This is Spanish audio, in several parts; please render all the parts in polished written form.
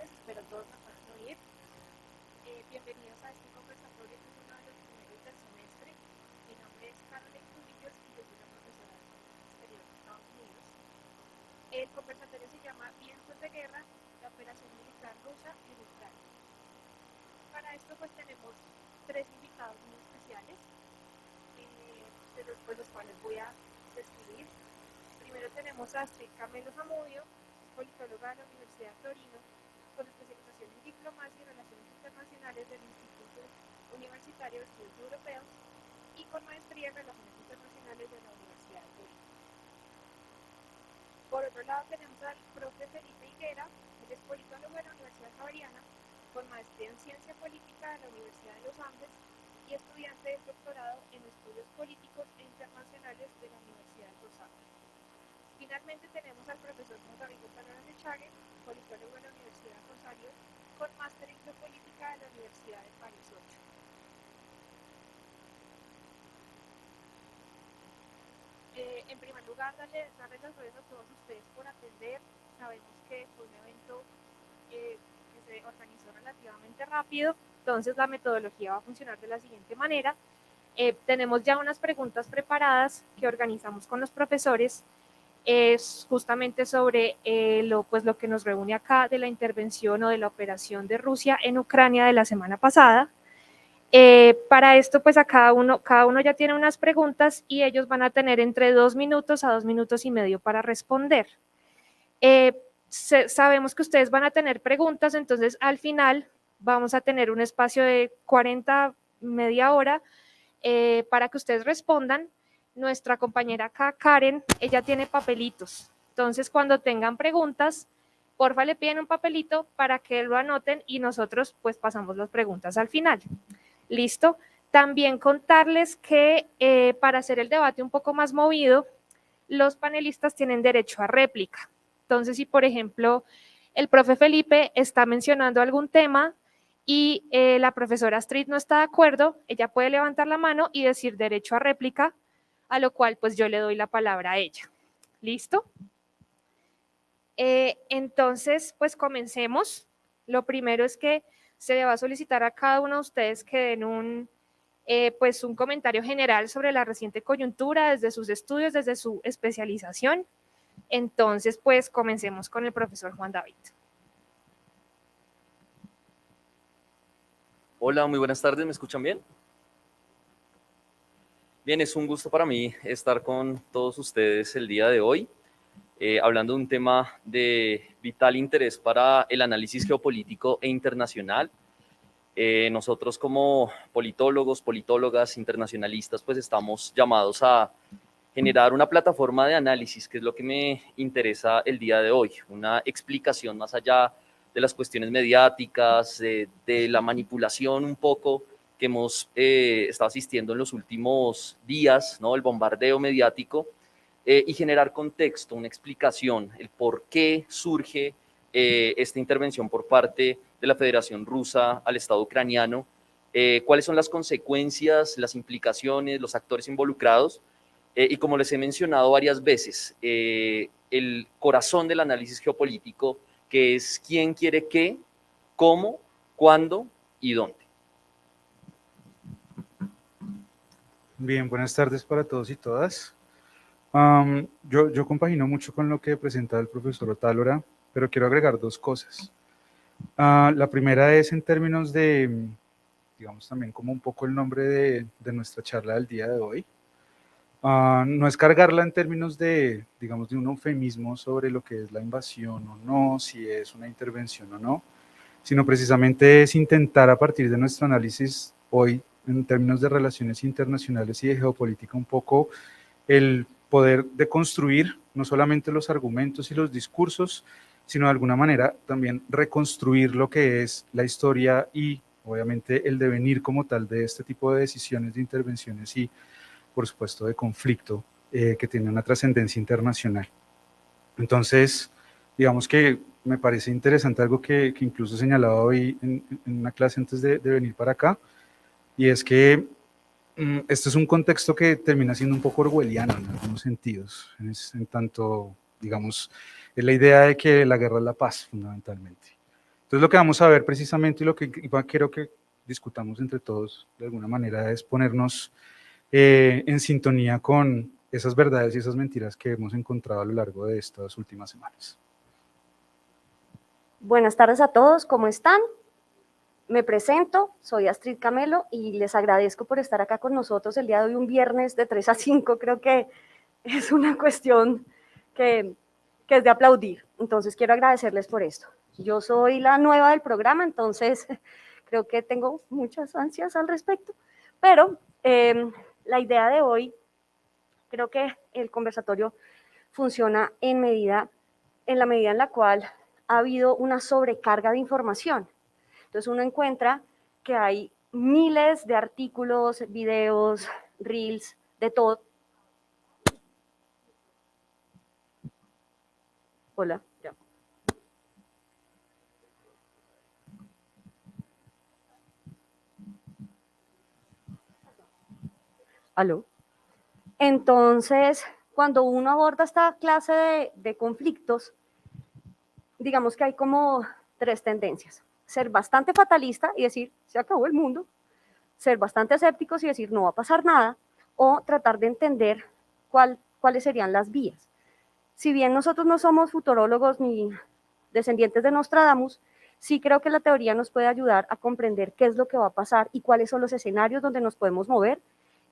tardes, espero todos me puedan oír. Bienvenidos a este conversatorio que es uno de los primeros del semestre. Mi nombre es Carolyn Cubillos y yo soy la profesora de Política Exterior de Estados Unidos. El conversatorio se llama Vientos de Guerra, la operación militar rusa en Ucrania. Para esto pues tenemos tres invitados muy especiales, de los cuales voy a describir. Primero tenemos a Astrid Camelo Zamudio, politóloga de la Universidad de Torino, con especialización en diplomacia y relaciones internacionales del Instituto Universitario de Estudios Europeos y con maestría en relaciones internacionales de la Universidad de Torino. Por otro lado tenemos al profe Felipe Higuera, él es politólogo de la Universidad Javeriana, con maestría en ciencia política de la Universidad de los Andes y estudiante de doctorado en estudios políticos e internacionales de la Universidad de Rosario. Finalmente tenemos al profesor Juan David González Echague, politólogo de la Universidad de Rosario, con máster en geopolítica de la Universidad de París 8. En primer lugar, darles las gracias a todos ustedes por atender. Sabemos que fue un evento que se organizó relativamente rápido, entonces la metodología va a funcionar de la siguiente manera. Tenemos ya unas preguntas preparadas que organizamos con los profesores. Es justamente sobre lo que nos reúne acá de la intervención o de la operación de Rusia en Ucrania de la semana pasada. Para esto, pues a cada uno ya tiene unas preguntas y ellos van a tener entre 2 minutos a 2 minutos y medio para responder. Sabemos que ustedes van a tener preguntas, entonces al final vamos a tener un espacio de 40, media hora para que ustedes respondan. Nuestra compañera acá, Karen, ella tiene papelitos. Entonces, cuando tengan preguntas, porfa le piden un papelito para que lo anoten y nosotros pues pasamos las preguntas al final. ¿Listo? También contarles que para hacer el debate un poco más movido, los panelistas tienen derecho a réplica. Entonces, si por ejemplo el profe Felipe está mencionando algún tema y la profesora Astrid no está de acuerdo, ella puede levantar la mano y decir derecho a réplica, a lo cual pues yo le doy la palabra a ella. ¿Listo? Entonces, pues comencemos. Lo primero es que se le va a solicitar a cada uno de ustedes que den un comentario general sobre la reciente coyuntura, desde sus estudios, desde su especialización. Entonces, pues comencemos con el profesor Juan David. Hola, muy buenas tardes, ¿me escuchan bien? Bien, es un gusto para mí estar con todos ustedes el día de hoy, hablando de un tema de vital interés para el análisis geopolítico e internacional. Nosotros como politólogos, politólogas, internacionalistas, pues estamos llamados a generar una plataforma de análisis, que es lo que me interesa el día de hoy, una explicación más allá de las cuestiones mediáticas, de la manipulación un poco que hemos estado asistiendo en los últimos días, ¿no? El bombardeo mediático, y generar contexto, una explicación, el por qué surge esta intervención por parte de la Federación Rusa al Estado ucraniano, cuáles son las consecuencias, las implicaciones, los actores involucrados, y como les he mencionado varias veces, el corazón del análisis geopolítico, que es quién quiere qué, cómo, cuándo y dónde. Bien, buenas tardes para todos y todas. Yo compagino mucho con lo que presenta el profesor Otálora, pero quiero agregar dos cosas. La primera es en términos de, digamos, también como un poco el nombre de nuestra charla del día de hoy. No es cargarla en términos de, digamos, de un eufemismo sobre lo que es la invasión o no, si es una intervención o no, sino precisamente es intentar a partir de nuestro análisis hoy en términos de relaciones internacionales y de geopolítica un poco el poder de construir no solamente los argumentos y los discursos, sino de alguna manera también reconstruir lo que es la historia y obviamente el devenir como tal de este tipo de decisiones, de intervenciones y por supuesto de conflicto que tiene una trascendencia internacional. Entonces, digamos que me parece interesante algo que incluso señalaba hoy en una clase antes de venir para acá, y es que este es un contexto que termina siendo un poco orwelliano en algunos sentidos, en tanto, digamos, es la idea de que la guerra es la paz, fundamentalmente. Entonces lo que vamos a ver precisamente y lo que quiero que discutamos entre todos de alguna manera es ponernos en sintonía con esas verdades y esas mentiras que hemos encontrado a lo largo de estas últimas semanas. Buenas tardes a todos, ¿cómo están? Me presento, soy Astrid Camelo y les agradezco por estar acá con nosotros el día de hoy, un viernes de 3 a 5, creo que es una cuestión que es de aplaudir, entonces quiero agradecerles por esto. Yo soy la nueva del programa, entonces creo que tengo muchas ansias al respecto, pero la idea de hoy, creo que el conversatorio funciona en la medida en la cual ha habido una sobrecarga de información. Entonces uno encuentra que hay miles de artículos, videos, reels, de todo. Hola, ya. ¿Aló? Entonces, cuando uno aborda esta clase de conflictos, digamos que hay como 3 tendencias. Ser bastante fatalista y decir, se acabó el mundo. Ser bastante escépticos y decir, no va a pasar nada. O tratar de entender cuáles serían las vías. Si bien nosotros no somos futurólogos ni descendientes de Nostradamus, sí creo que la teoría nos puede ayudar a comprender qué es lo que va a pasar y cuáles son los escenarios donde nos podemos mover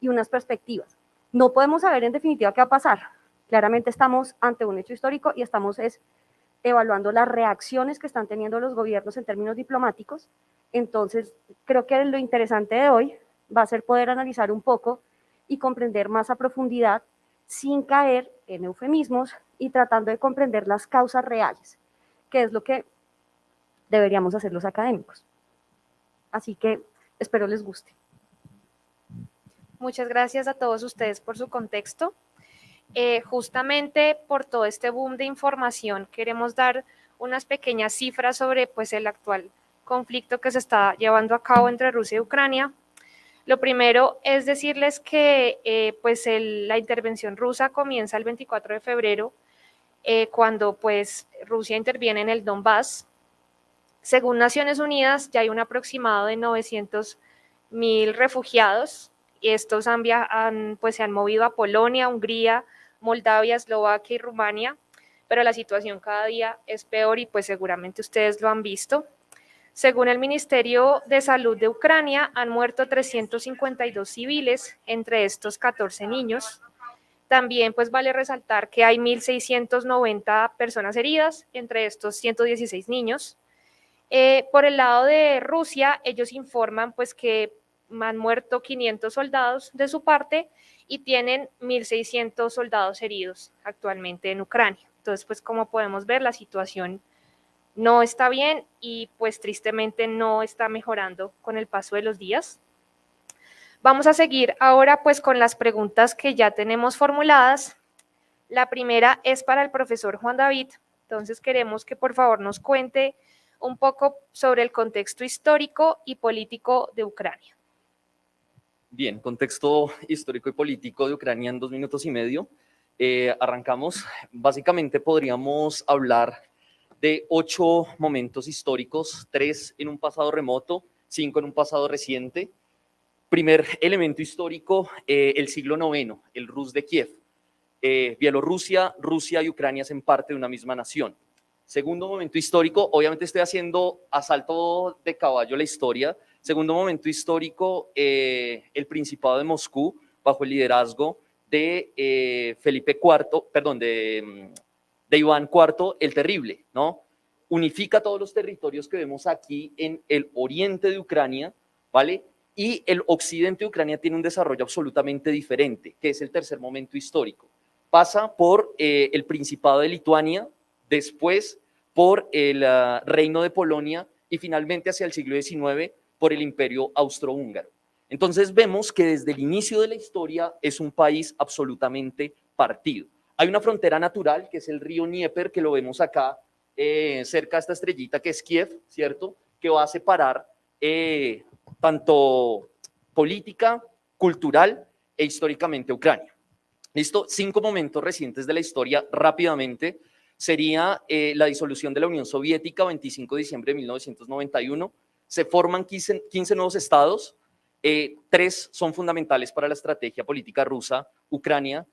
y unas perspectivas. No podemos saber en definitiva qué va a pasar. Claramente estamos ante un hecho histórico y estamos evaluando las reacciones que están teniendo los gobiernos en términos diplomáticos. Entonces, creo que lo interesante de hoy va a ser poder analizar un poco y comprender más a profundidad sin caer en eufemismos y tratando de comprender las causas reales, que es lo que deberíamos hacer los académicos. Así que espero les guste. Muchas gracias a todos ustedes por su contexto. Justamente por todo este boom de información queremos dar unas pequeñas cifras sobre pues, el actual conflicto que se está llevando a cabo entre Rusia y Ucrania. Lo primero es decirles que pues la intervención rusa comienza el 24 de febrero, cuando pues, Rusia interviene en el Donbass. Según Naciones Unidas, ya hay un aproximado de 900.000 refugiados. Y estos pues, se han movido a Polonia, Hungría, Moldavia, Eslovaquia y Rumania, pero la situación cada día es peor y pues seguramente ustedes lo han visto. Según el Ministerio de Salud de Ucrania, han muerto 352 civiles, entre estos 14 niños. También pues vale resaltar que hay 1.690 personas heridas, entre estos 116 niños. Por el lado de Rusia, ellos informan pues que han muerto 500 soldados de su parte y tienen 1.600 soldados heridos actualmente en Ucrania. Entonces, pues como podemos ver, la situación no está bien y pues tristemente no está mejorando con el paso de los días. Vamos a seguir ahora pues con las preguntas que ya tenemos formuladas. La primera es para el profesor Juan David. Entonces queremos que por favor nos cuente un poco sobre el contexto histórico y político de Ucrania. Bien, contexto histórico y político de Ucrania en 2 minutos y medio. Arrancamos. Básicamente podríamos hablar de 8 momentos históricos, 3 en un pasado remoto, 5 en un pasado reciente. Primer elemento histórico, el siglo IX, el Rus de Kiev. Bielorrusia, Rusia y Ucrania hacen parte de una misma nación. Segundo momento histórico, obviamente estoy haciendo a salto de caballo la historia. Segundo momento histórico, el Principado de Moscú, bajo el liderazgo de Felipe IV, perdón, de Iván IV el Terrible, ¿no? Unifica todos los territorios que vemos aquí en el oriente de Ucrania, ¿vale? Y el occidente de Ucrania tiene un desarrollo absolutamente diferente, que es el tercer momento histórico. Pasa por el Principado de Lituania, después por el Reino de Polonia y finalmente hacia el siglo XIX por el Imperio Austrohúngaro. Entonces vemos que desde el inicio de la historia es un país absolutamente partido. Hay una frontera natural que es el río Dnieper, que lo vemos acá cerca de esta estrellita que es Kiev, ¿cierto? Que va a separar tanto política, cultural e históricamente Ucrania. ¿Listo? 5 momentos recientes de la historia rápidamente. sería la disolución de la Unión Soviética, 25 de diciembre de 1991. Se forman 15 nuevos estados, 3 son fundamentales para la estrategia política rusa: Ucrania,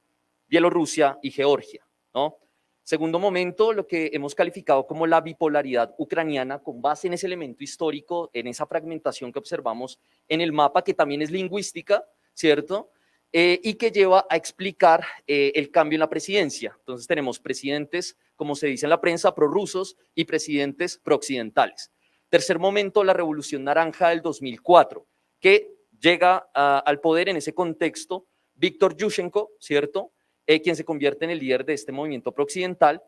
Bielorrusia y Georgia, ¿no? Segundo momento, lo que hemos calificado como la bipolaridad ucraniana, con base en ese elemento histórico, en esa fragmentación que observamos en el mapa, que también es lingüística, ¿cierto? Y que lleva a explicar el cambio en la presidencia. Entonces tenemos presidentes, como se dice en la prensa, prorrusos y presidentes prooccidentales. Tercer momento, la Revolución Naranja del 2004, que llega al poder en ese contexto Víctor Yushchenko, ¿cierto? Quien se convierte en el líder de este movimiento prooccidental.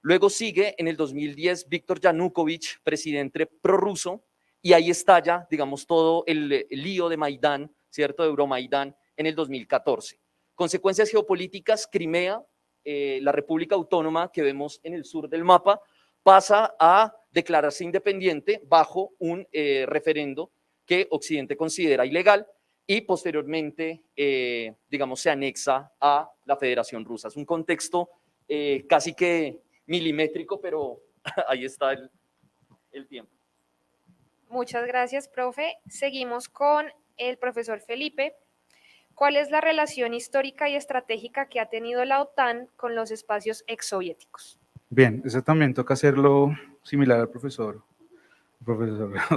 Luego sigue en el 2010 Víctor Yanukovych, presidente prorruso, y ahí estalla, digamos, todo el lío de Maidán, ¿cierto? De Euromaidán en el 2014. Consecuencias geopolíticas: Crimea, la República Autónoma que vemos en el sur del mapa, pasa a declararse independiente bajo un referendo que Occidente considera ilegal, y posteriormente, digamos, se anexa a la Federación Rusa. Es un contexto casi que milimétrico, pero ahí está el tiempo. Muchas gracias, profe. Seguimos con el profesor Felipe. ¿Cuál es la relación histórica y estratégica que ha tenido la OTAN con los espacios exsoviéticos? Bien, eso también toca hacerlo similar al profesor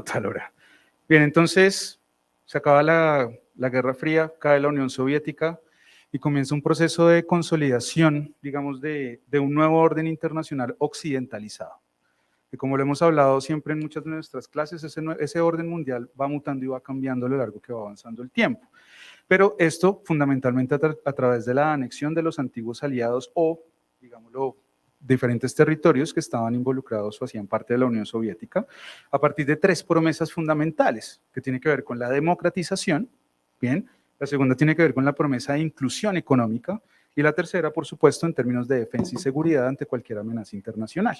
Talora. Bien, entonces se acaba la Guerra Fría, cae la Unión Soviética y comienza un proceso de consolidación, digamos, de un nuevo orden internacional occidentalizado. Y como lo hemos hablado siempre en muchas de nuestras clases, ese orden mundial va mutando y va cambiando a lo largo que va avanzando el tiempo. Pero esto fundamentalmente a través de la anexión de los antiguos aliados o, digámoslo, diferentes territorios que estaban involucrados o hacían parte de la Unión Soviética, a partir de 3 promesas fundamentales, que tienen que ver con la democratización, bien, la segunda tiene que ver con la promesa de inclusión económica, y la tercera, por supuesto, en términos de defensa y seguridad ante cualquier amenaza internacional.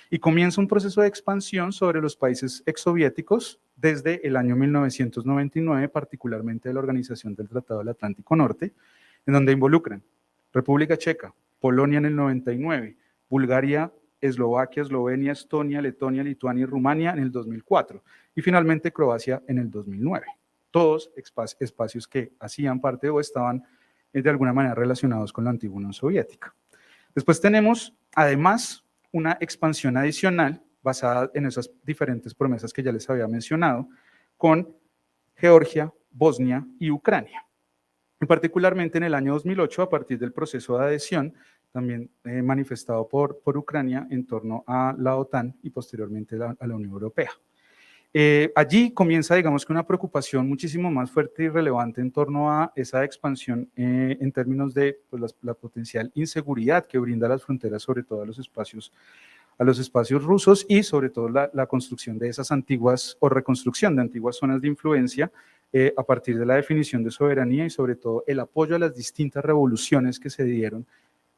Y comienza un proceso de expansión sobre los países exsoviéticos desde el año 1999, particularmente de la Organización del Tratado del Atlántico Norte, en donde involucran República Checa, Polonia en el 99, Bulgaria, Eslovaquia, Eslovenia, Estonia, Letonia, Lituania y Rumania en el 2004, y finalmente Croacia en el 2009. Todos espacios que hacían parte o estaban de alguna manera relacionados con la antigua Unión Soviética. Después tenemos, además, una expansión adicional basada en esas diferentes promesas que ya les había mencionado, con Georgia, Bosnia y Ucrania. Y particularmente en el año 2008, a partir del proceso de adhesión, también manifestado por Ucrania en torno a la OTAN y posteriormente a la Unión Europea. Allí comienza, digamos, que una preocupación muchísimo más fuerte y relevante en torno a esa expansión en términos de pues, la potencial inseguridad que brinda las fronteras, sobre todo a los espacios rusos, y sobre todo la construcción de esas antiguas o reconstrucción de antiguas zonas de influencia a partir de la definición de soberanía y sobre todo el apoyo a las distintas revoluciones que se dieron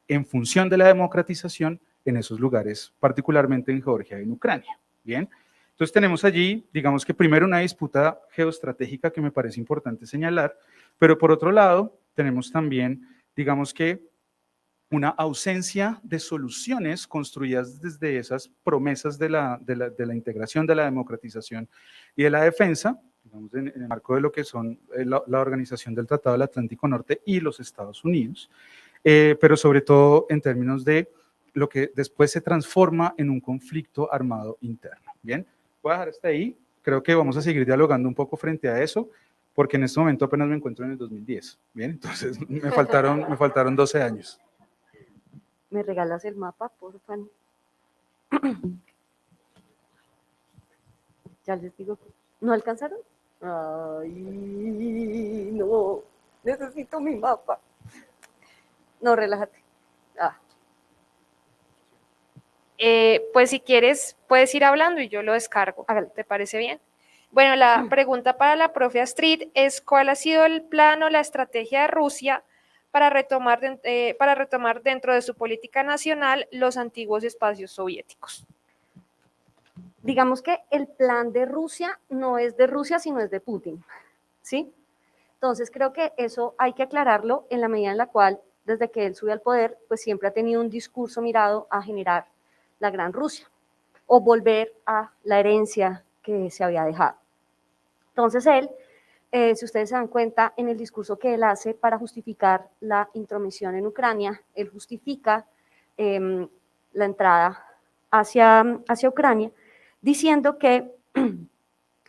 en función de la democratización en esos lugares, particularmente en Georgia y en Ucrania. Bien. Entonces tenemos allí, digamos que primero una disputa geoestratégica que me parece importante señalar, pero por otro lado tenemos también, digamos que una ausencia de soluciones construidas desde esas promesas de la integración, de la democratización y de la defensa, digamos en el marco de lo que son la Organización del Tratado del Atlántico Norte y los Estados Unidos, pero sobre todo en términos de lo que después se transforma en un conflicto armado interno. Bien. Voy a dejar hasta ahí, creo que vamos a seguir dialogando un poco frente a eso, porque en este momento apenas me encuentro en el 2010, ¿bien? Entonces me faltaron 12 años. ¿Me regalas el mapa, por favor? Ya les digo, ¿no alcanzaron? Ay, no, necesito mi mapa. No, relájate. Pues si quieres, puedes ir hablando y yo lo descargo. ¿Te parece bien? Bueno, la pregunta para la profe Astrid es: ¿cuál ha sido el plan o la estrategia de Rusia para retomar dentro de su política nacional los antiguos espacios soviéticos? Digamos que el plan de Rusia no es de Rusia, sino es de Putin, ¿sí? Entonces creo que eso hay que aclararlo en la medida en la cual, desde que él sube al poder, pues siempre ha tenido un discurso mirado a generar la Gran Rusia, o volver a la herencia que se había dejado. Entonces él, si ustedes se dan cuenta, en el discurso que él hace para justificar la intromisión en Ucrania, él justifica la entrada hacia Ucrania, diciendo que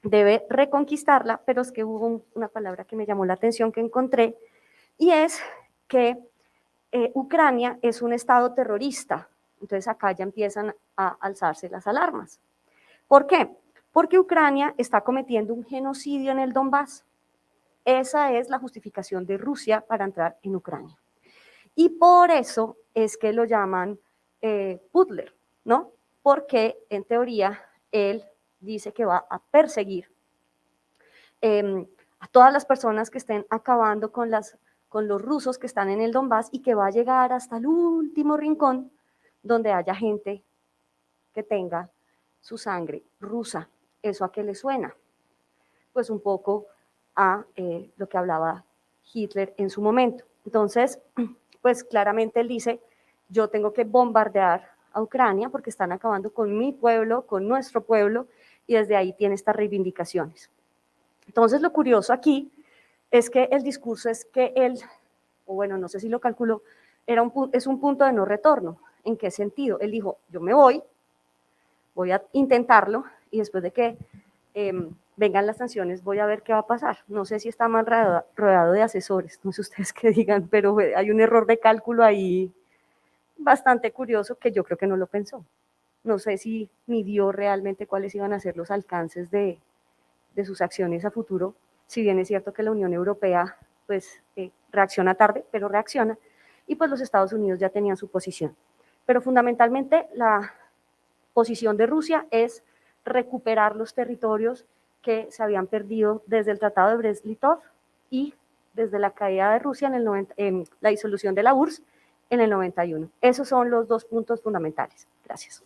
debe reconquistarla, pero es que hubo una palabra que me llamó la atención que encontré, y es que Ucrania es un estado terrorista. Entonces acá ya empiezan a alzarse las alarmas. ¿Por qué? Porque Ucrania está cometiendo un genocidio en el Donbass. Esa es la justificación de Rusia para entrar en Ucrania. Y por eso es que lo llaman Putler, ¿no? Porque en teoría él dice que va a perseguir a todas las personas que estén acabando con los rusos que están en el Donbass y que va a llegar hasta el último rincón donde haya gente que tenga su sangre rusa. ¿Eso a qué le suena? Pues un poco a lo que hablaba Hitler en su momento. Entonces, pues claramente él dice, yo tengo que bombardear a Ucrania porque están acabando con mi pueblo, con nuestro pueblo, y desde ahí tiene estas reivindicaciones. Entonces, lo curioso aquí es que el discurso es que él, o bueno, no sé si lo calculó, es un punto de no retorno. ¿En qué sentido? Él dijo, yo me voy a intentarlo, y después de que vengan las sanciones, voy a ver qué va a pasar. No sé si está mal rodeado de asesores, no sé ustedes qué digan, pero hay un error de cálculo ahí bastante curioso que yo creo que no lo pensó. No sé si midió realmente cuáles iban a ser los alcances de sus acciones a futuro, si bien es cierto que la Unión Europea pues reacciona tarde, pero reacciona, y pues los Estados Unidos ya tenían su posición. Pero fundamentalmente la posición de Rusia es recuperar los territorios que se habían perdido desde el Tratado de Brest-Litov y desde la caída de Rusia en la disolución de la URSS en el 91. Esos son los dos puntos fundamentales. Gracias.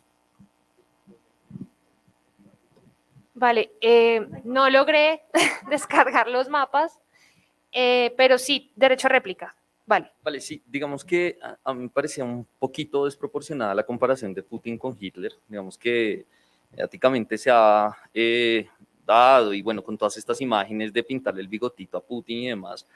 Vale, no logré descargar los mapas, pero sí, derecho a réplica. Vale. Vale, sí, digamos que a mí me parecía un poquito desproporcionada la comparación de Putin con Hitler. Digamos que mediáticamente se ha dado, y bueno, con todas estas imágenes de pintarle el bigotito a Putin y demás,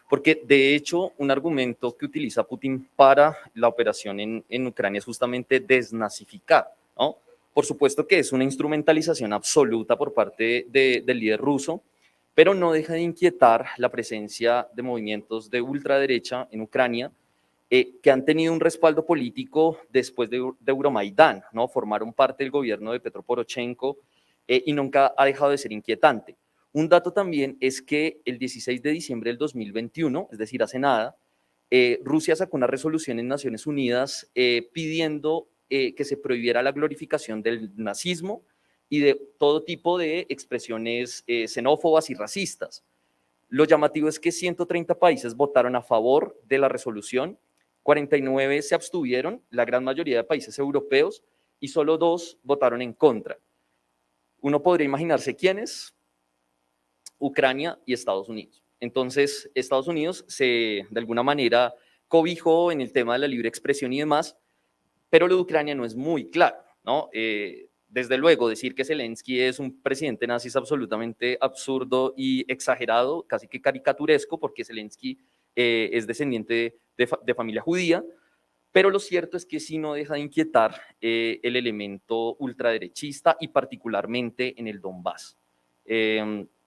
porque de hecho un argumento que utiliza Putin para la operación en Ucrania es justamente desnazificar, ¿no? Por supuesto que es una instrumentalización absoluta por parte del líder ruso, pero no deja de inquietar la presencia de movimientos de ultraderecha en Ucrania que han tenido un respaldo político después de Euromaidán, ¿no? Formaron parte del gobierno de Petro Poroshenko y nunca ha dejado de ser inquietante. Un dato también es que el 16 de diciembre del 2021, es decir, hace nada, Rusia sacó una resolución en Naciones Unidas pidiendo que se prohibiera la glorificación del nazismo y de todo tipo de expresiones xenófobas y racistas. Lo llamativo es que 130 países votaron a favor de la resolución, 49 se abstuvieron, la gran mayoría de países europeos, y solo 2 votaron en contra. Uno podría imaginarse quiénes: Ucrania y Estados Unidos. Entonces, Estados Unidos de alguna manera cobijó en el tema de la libre expresión y demás, pero lo de Ucrania no es muy claro, ¿no? Desde luego, decir que Zelensky es un presidente nazi es absolutamente absurdo y exagerado, casi que caricaturesco, porque Zelensky es descendiente de familia judía, pero lo cierto es que sí no deja de inquietar el elemento ultraderechista y particularmente en el Donbass.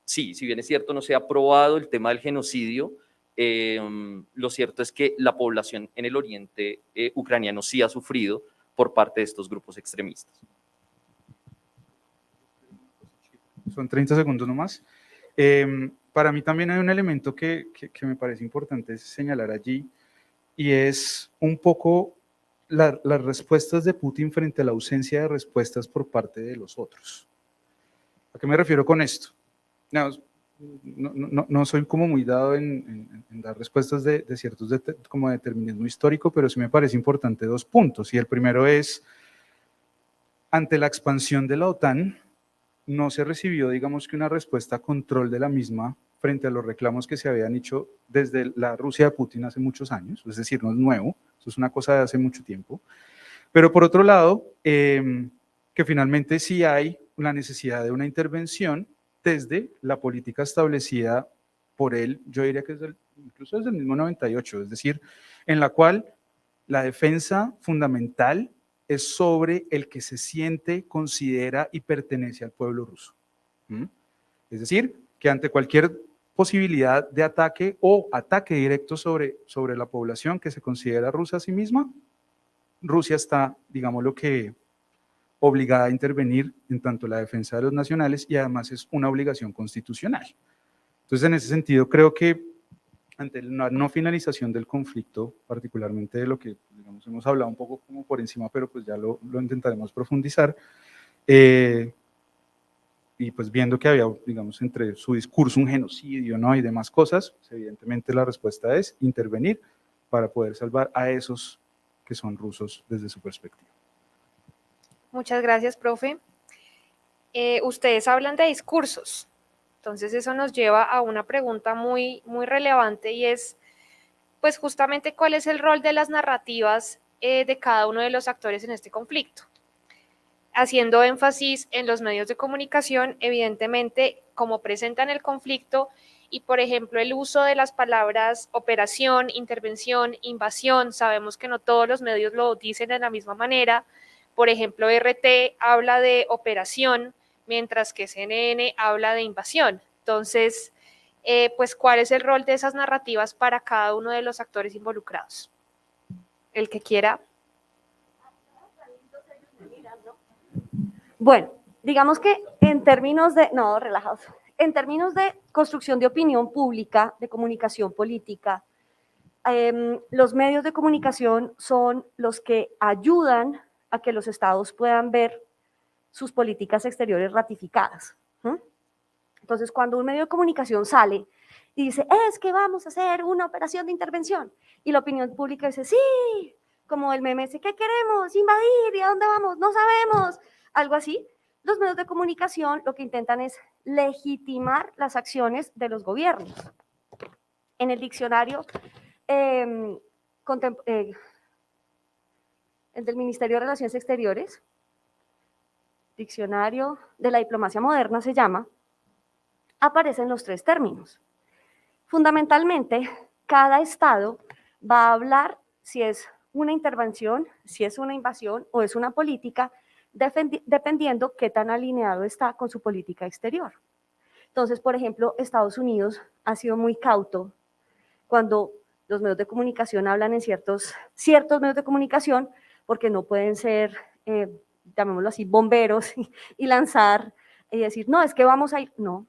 Sí, si bien es cierto no se ha aprobado el tema del genocidio, lo cierto es que la población en el oriente ucraniano sí ha sufrido por parte de estos grupos extremistas. Son 30 segundos nomás. Para mí también hay un elemento que me parece importante señalar allí, y es un poco las respuestas de Putin frente a la ausencia de respuestas por parte de los otros. ¿A qué me refiero con esto? No soy como muy dado en dar respuestas de ciertos como determinismo histórico, pero sí me parece importante 2 puntos. Y el primero es, ante la expansión de la OTAN, no se recibió, digamos que una respuesta a control de la misma frente a los reclamos que se habían hecho desde la Rusia de Putin hace muchos años, es decir, no es nuevo, eso es una cosa de hace mucho tiempo. Pero por otro lado, que finalmente sí hay la necesidad de una intervención desde la política establecida por él, yo diría que incluso desde el mismo 98, es decir, en la cual la defensa fundamental es sobre el que se siente, considera y pertenece al pueblo ruso. Es decir, que ante cualquier posibilidad de ataque o ataque directo sobre la población que se considera rusa a sí misma, Rusia está, digamos, lo que obligada a intervenir en tanto la defensa de los nacionales y además es una obligación constitucional. Entonces, en ese sentido, creo que ante la no finalización del conflicto, particularmente de lo que, digamos, hemos hablado un poco como por encima, pero pues ya lo intentaremos profundizar, y pues viendo que había, digamos, entre su discurso un genocidio, ¿no? Y demás cosas, pues evidentemente la respuesta es intervenir para poder salvar a esos que son rusos desde su perspectiva. Muchas gracias, profe. Ustedes hablan de discursos, entonces eso nos lleva a una pregunta muy relevante y es, pues justamente, ¿cuál es el rol de las narrativas de cada uno de los actores en este conflicto? Haciendo énfasis en los medios de comunicación, evidentemente, cómo presentan el conflicto y, por ejemplo, el uso de las palabras operación, intervención, invasión. Sabemos que no todos los medios lo dicen de la misma manera. Por ejemplo, RT habla de operación, mientras que CNN habla de invasión. Entonces, pues, ¿cuál es el rol de esas narrativas para cada uno de los actores involucrados? El que quiera. Bueno, digamos que en términos de, no, relajados, en términos de construcción de opinión pública, de comunicación política, los medios de comunicación son los que ayudan a que los estados puedan ver sus políticas exteriores ratificadas. Entonces, cuando un medio de comunicación sale y dice, es que vamos a hacer una operación de intervención, y la opinión pública dice, sí, como el meme ese, ¿qué queremos? Invadir, ¿y a dónde vamos? No sabemos. Algo así. Los medios de comunicación lo que intentan es legitimar las acciones de los gobiernos. En el diccionario el del Ministerio de Relaciones Exteriores, diccionario de la diplomacia moderna se llama, aparecen los tres términos. Fundamentalmente, cada estado va a hablar si es una intervención, si es una invasión o es una política, dependiendo qué tan alineado está con su política exterior. Entonces, por ejemplo, Estados Unidos ha sido muy cauto cuando los medios de comunicación hablan en ciertos medios de comunicación, porque no pueden ser, llamémoslo así, bomberos y lanzar y decir, no, es que vamos a ir. No,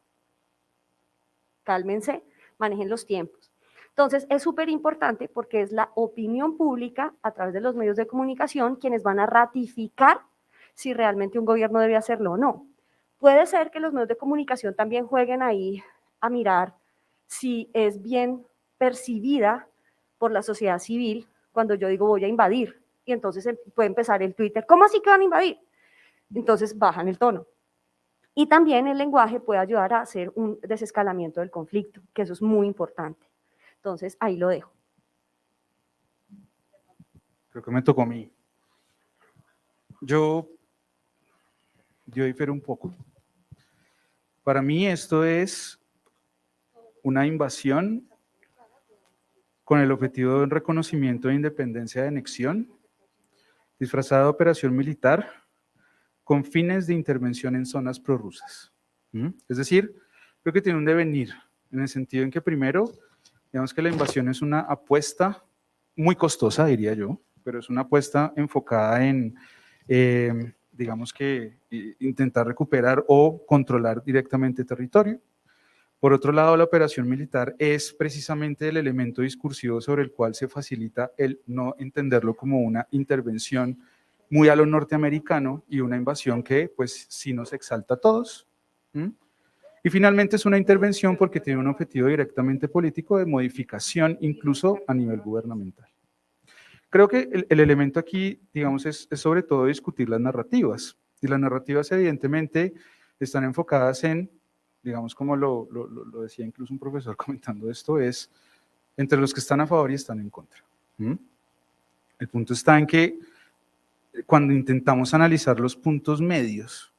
cálmense, manejen los tiempos. Entonces, es súper importante porque es la opinión pública a través de los medios de comunicación quienes van a ratificar si realmente un gobierno debe hacerlo o no. Puede ser que los medios de comunicación también jueguen ahí a mirar si es bien percibida por la sociedad civil cuando yo digo voy a invadir, y entonces puede empezar el Twitter, ¿cómo así que van a invadir? Entonces bajan el tono. Y también el lenguaje puede ayudar a hacer un desescalamiento del conflicto, que eso es muy importante. Entonces, ahí lo dejo. Creo que me tocó a mí. Yo difiero un poco. Para mí esto es una invasión con el objetivo de un reconocimiento de independencia de anexión, disfrazada de operación militar, con fines de intervención en zonas prorrusas. Es decir, creo que tiene un devenir, en el sentido en que primero, digamos que la invasión es una apuesta muy costosa, diría yo, pero es una apuesta enfocada en, digamos que, intentar recuperar o controlar directamente territorio. Por otro lado, la operación militar es precisamente el elemento discursivo sobre el cual se facilita el no entenderlo como una intervención muy a lo norteamericano y una invasión que, pues, sí nos exalta a todos. Y finalmente es una intervención porque tiene un objetivo directamente político de modificación, incluso a nivel gubernamental. Creo que el elemento aquí, digamos, es sobre todo discutir las narrativas. Y las narrativas, evidentemente, están enfocadas en, digamos, como lo decía incluso un profesor comentando esto, es entre los que están a favor y están en contra. El punto está en que cuando intentamos analizar los puntos medios,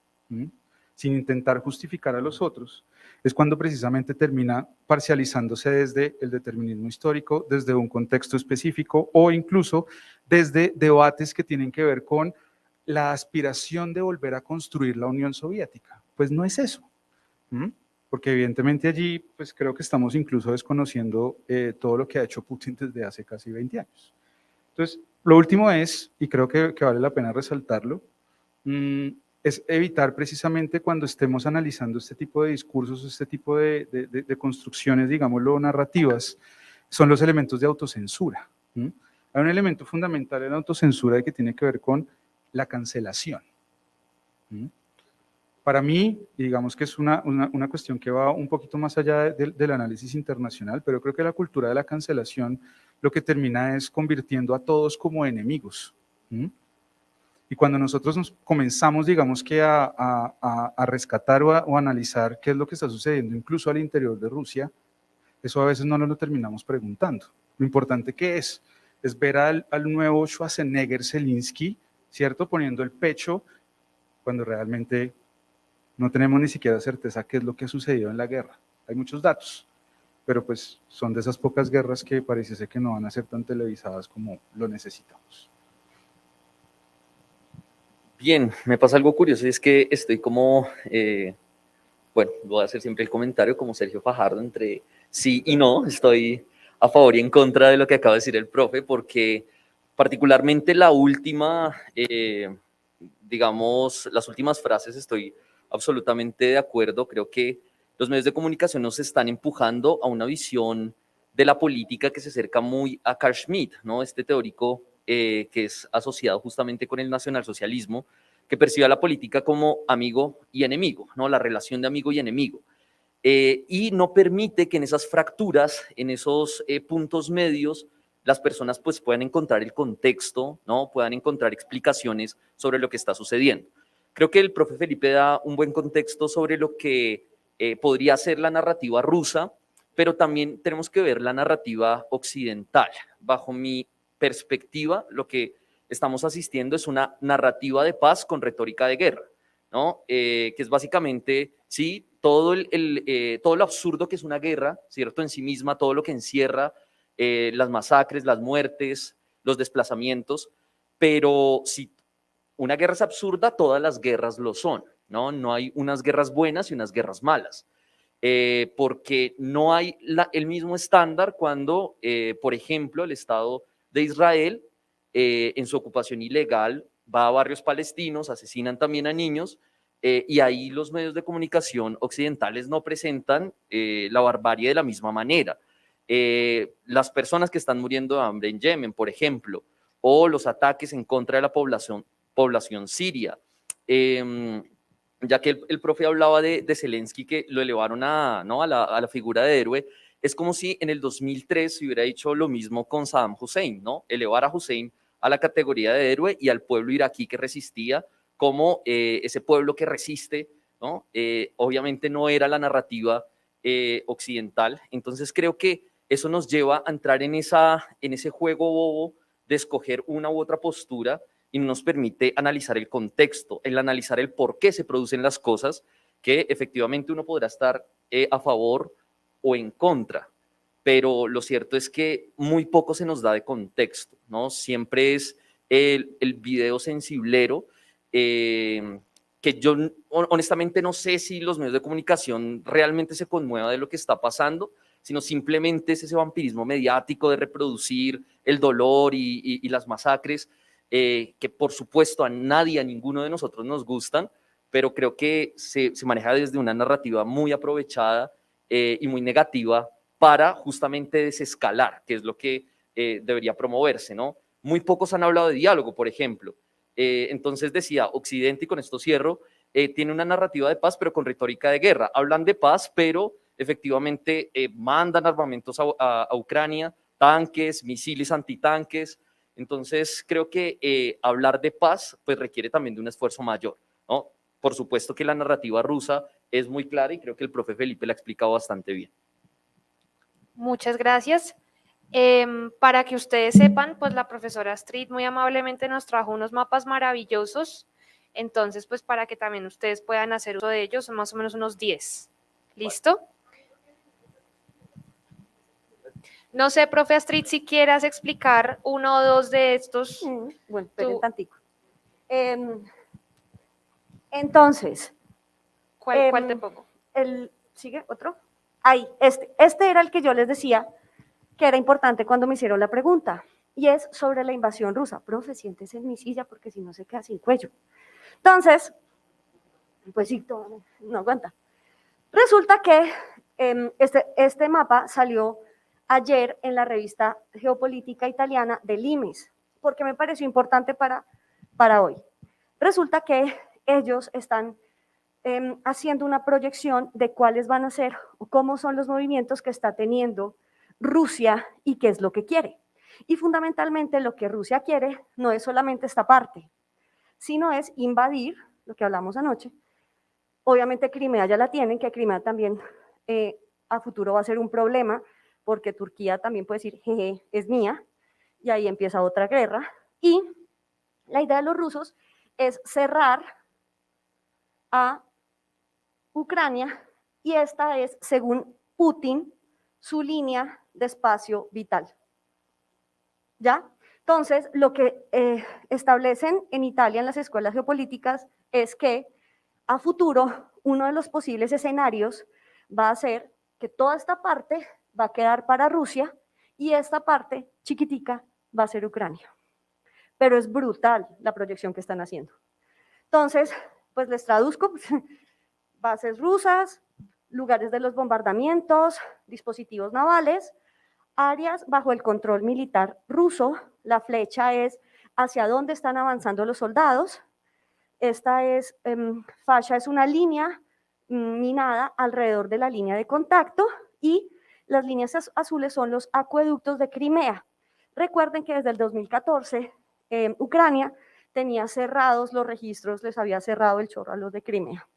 sin intentar justificar a los otros, es cuando precisamente termina parcializándose desde el determinismo histórico, desde un contexto específico o incluso desde debates que tienen que ver con la aspiración de volver a construir la Unión Soviética. Pues no es eso, porque evidentemente allí pues creo que estamos incluso desconociendo todo lo que ha hecho Putin desde hace casi 20 años. Entonces, lo último es, y creo que vale la pena resaltarlo, es evitar precisamente cuando estemos analizando este tipo de discursos, este tipo de construcciones, digámoslo, narrativas, son los elementos de autocensura. Hay un elemento fundamental en la autocensura que tiene que ver con la cancelación. Para mí, digamos que es una cuestión que va un poquito más allá del análisis internacional, pero creo que la cultura de la cancelación lo que termina es convirtiendo a todos como enemigos. Y cuando nosotros nos comenzamos, digamos que a rescatar o a analizar qué es lo que está sucediendo incluso al interior de Rusia, eso a veces no nos lo terminamos preguntando. Lo importante que es ver al nuevo Schwarzenegger Zelensky, ¿cierto? Poniendo el pecho cuando realmente no tenemos ni siquiera certeza qué es lo que ha sucedido en la guerra. Hay muchos datos, pero pues son de esas pocas guerras que parece ser que no van a ser tan televisadas como lo necesitamos. Bien, me pasa algo curioso y es que estoy como, bueno, voy a hacer siempre el comentario como Sergio Fajardo entre sí y no, estoy a favor y en contra de lo que acaba de decir el profe, porque particularmente la última, digamos, las últimas frases estoy absolutamente de acuerdo. Creo que los medios de comunicación nos están empujando a una visión de la política que se acerca muy a Carl Schmitt, ¿no? Este teórico que es asociado justamente con el nacionalsocialismo, que percibe a la política como amigo y enemigo, ¿no? La relación de amigo y enemigo. Y no permite que en esas fracturas, en esos puntos medios, las personas pues puedan encontrar el contexto, ¿no? Puedan encontrar explicaciones sobre lo que está sucediendo. Creo que el profe Felipe da un buen contexto sobre lo que podría ser la narrativa rusa, pero también tenemos que ver la narrativa occidental. Bajo mi perspectiva, lo que estamos asistiendo es una narrativa de paz con retórica de guerra, ¿no? Que es básicamente, sí, todo lo absurdo que es una guerra, ¿cierto? En sí misma, todo lo que encierra, las masacres, las muertes, los desplazamientos, pero si una guerra es absurda, todas las guerras lo son, ¿no? No hay unas guerras buenas y unas guerras malas. Porque no hay el mismo estándar cuando, por ejemplo, el Estado de Israel, en su ocupación ilegal, va a barrios palestinos, asesinan también a niños, y ahí los medios de comunicación occidentales no presentan la barbarie de la misma manera. Las personas que están muriendo de hambre en Yemen, por ejemplo, o los ataques en contra de la población siria. Ya que el profe hablaba de Zelensky, que lo elevaron ¿no? a la figura de héroe, es como si en el 2003 se hubiera hecho lo mismo con Saddam Hussein, ¿no? Elevar a Hussein a la categoría de héroe y al pueblo iraquí que resistía como ese pueblo que resiste, ¿no? Obviamente no era la narrativa occidental, entonces creo que eso nos lleva a entrar en ese juego bobo de escoger una u otra postura y nos permite analizar el contexto, el analizar el por qué se producen las cosas, que efectivamente uno podrá estar a favor o en contra, pero lo cierto es que muy poco se nos da de contexto, ¿no? Siempre es el video sensiblero, que yo honestamente no sé si los medios de comunicación realmente se conmuevan de lo que está pasando, sino simplemente es ese vampirismo mediático de reproducir el dolor y las masacres, que por supuesto a nadie, a ninguno de nosotros nos gustan, pero creo que se maneja desde una narrativa muy aprovechada y muy negativa para justamente desescalar, que es lo que debería promoverse, ¿no? Muy pocos han hablado de diálogo, por ejemplo. Entonces decía, Occidente, y con esto cierro, tiene una narrativa de paz, pero con retórica de guerra. Hablan de paz, pero efectivamente mandan armamentos a Ucrania, tanques, misiles antitanques. Entonces, creo que hablar de paz pues requiere también de un esfuerzo mayor, ¿no? Por supuesto que la narrativa rusa es muy clara y creo que el profe Felipe la ha explicado bastante bien. Muchas gracias. Para que ustedes sepan, pues la profesora Astrid muy amablemente nos trajo unos mapas maravillosos, entonces pues para que también ustedes puedan hacer uso de ellos, son más o menos unos 10. ¿Listo? No sé, profe Astrid, si quieras explicar uno o dos de estos. Bueno, esperen tantico. Entonces, ¿Cuál te pongo? ¿Sigue otro? Ahí, este era el que yo les decía que era importante cuando me hicieron la pregunta, y es sobre la invasión rusa. Profe, siéntese en mi silla porque si no se queda sin cuello. Entonces, pues sí, no aguanta. Resulta que este mapa salió ayer en la revista Geopolítica Italiana del IMES, porque me pareció importante para hoy. Resulta que ellos están haciendo una proyección de cuáles van a ser o cómo son los movimientos que está teniendo Rusia y qué es lo que quiere. Y fundamentalmente lo que Rusia quiere no es solamente esta parte, sino es invadir, lo que hablamos anoche. Obviamente Crimea ya la tienen, que Crimea también a futuro va a ser un problema, porque Turquía también puede decir, jeje, es mía, y ahí empieza otra guerra. Y la idea de los rusos es cerrar a Ucrania, y esta es, según Putin, su línea de espacio vital. ¿Ya? Entonces, lo que establecen en Italia en las escuelas geopolíticas es que a futuro uno de los posibles escenarios va a ser que toda esta parte va a quedar para Rusia y esta parte chiquitica va a ser Ucrania. Pero es brutal la proyección que están haciendo. Entonces, pues les traduzco, bases rusas, lugares de los bombardamientos, dispositivos navales, áreas bajo el control militar ruso. La flecha es hacia dónde están avanzando los soldados. Esta es, fascia es una línea minada alrededor de la línea de contacto, y las líneas azules son los acueductos de Crimea. Recuerden que desde el 2014 Ucrania tenía cerrados los registros, les había cerrado el chorro a los de Crimea.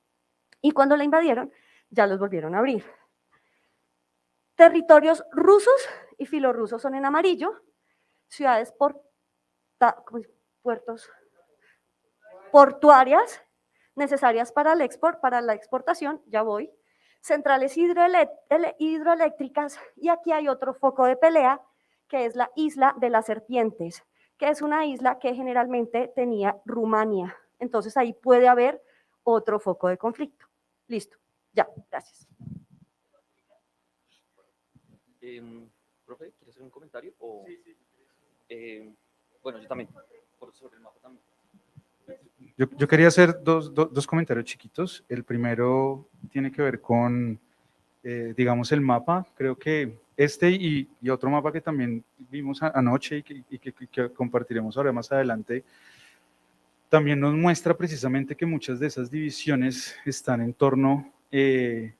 Y cuando la invadieron, ya los volvieron a abrir. Territorios rusos y filorrusos son en amarillo. Ciudades portuarias necesarias para el para la exportación, ya voy. Centrales hidroeléctricas, y aquí hay otro foco de pelea, que es la isla de las serpientes, que es una isla que generalmente tenía Rumania. Entonces ahí puede haber otro foco de conflicto. Listo, ya, gracias. Profe, ¿quieres hacer un comentario? O, sí. Bueno, yo también, sobre el mapa también. Yo quería hacer dos comentarios chiquitos. El primero tiene que ver con, digamos, el mapa. Creo que este y otro mapa que también vimos anoche y que compartiremos ahora más adelante, también nos muestra precisamente que muchas de esas divisiones están en torno en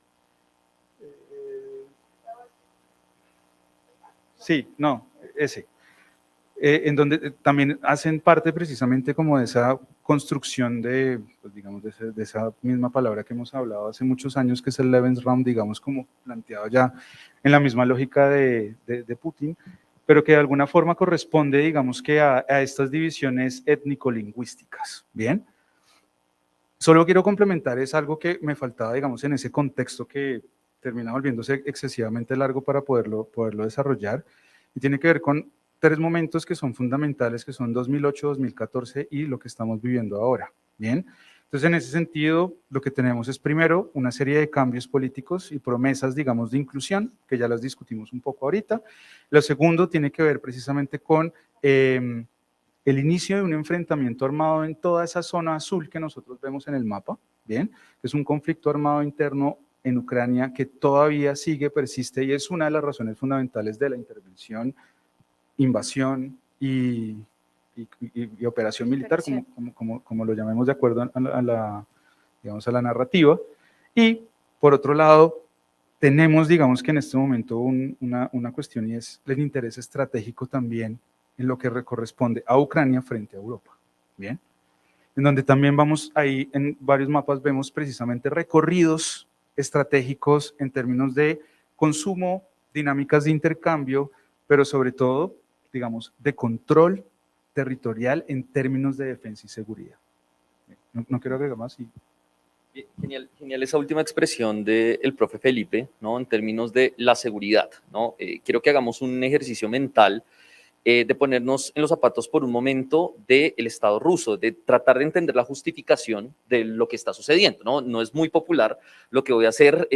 donde también hacen parte precisamente como de esa construcción de, pues digamos, de esa misma palabra que hemos hablado hace muchos años, que es el Lebensraum, digamos, como planteado ya en la misma lógica de Putin, pero que de alguna forma corresponde, digamos, que a estas divisiones étnico-lingüísticas, ¿bien? Solo quiero complementar, es algo que me faltaba, digamos, en ese contexto que termina volviéndose excesivamente largo para poderlo desarrollar, y tiene que ver con tres momentos que son fundamentales, que son 2008, 2014 y lo que estamos viviendo ahora, ¿bien? Entonces, en ese sentido, lo que tenemos es primero una serie de cambios políticos y promesas, digamos, de inclusión, que ya las discutimos un poco ahorita. Lo segundo tiene que ver precisamente con el inicio de un enfrentamiento armado en toda esa zona azul que nosotros vemos en el mapa, ¿bien? Es un conflicto armado interno en Ucrania que todavía sigue, persiste, y es una de las razones fundamentales de la intervención, invasión y operación militar, como lo llamemos de acuerdo a la narrativa. Y por otro lado, tenemos, digamos que en este momento una cuestión, y es el interés estratégico también en lo que corresponde a Ucrania frente a Europa, ¿bien? En donde también vamos ahí en varios mapas, vemos precisamente recorridos estratégicos en términos de consumo, dinámicas de intercambio, pero sobre todo, digamos, de control territorial en términos de defensa y seguridad. No quiero agregar más. Genial, genial esa última expresión del profe Felipe, ¿no? En términos de la seguridad, ¿no? Quiero que hagamos un ejercicio mental de ponernos en los zapatos por un momento del Estado ruso, de tratar de entender la justificación de lo que está sucediendo, ¿no? No es muy popular lo que voy a hacer,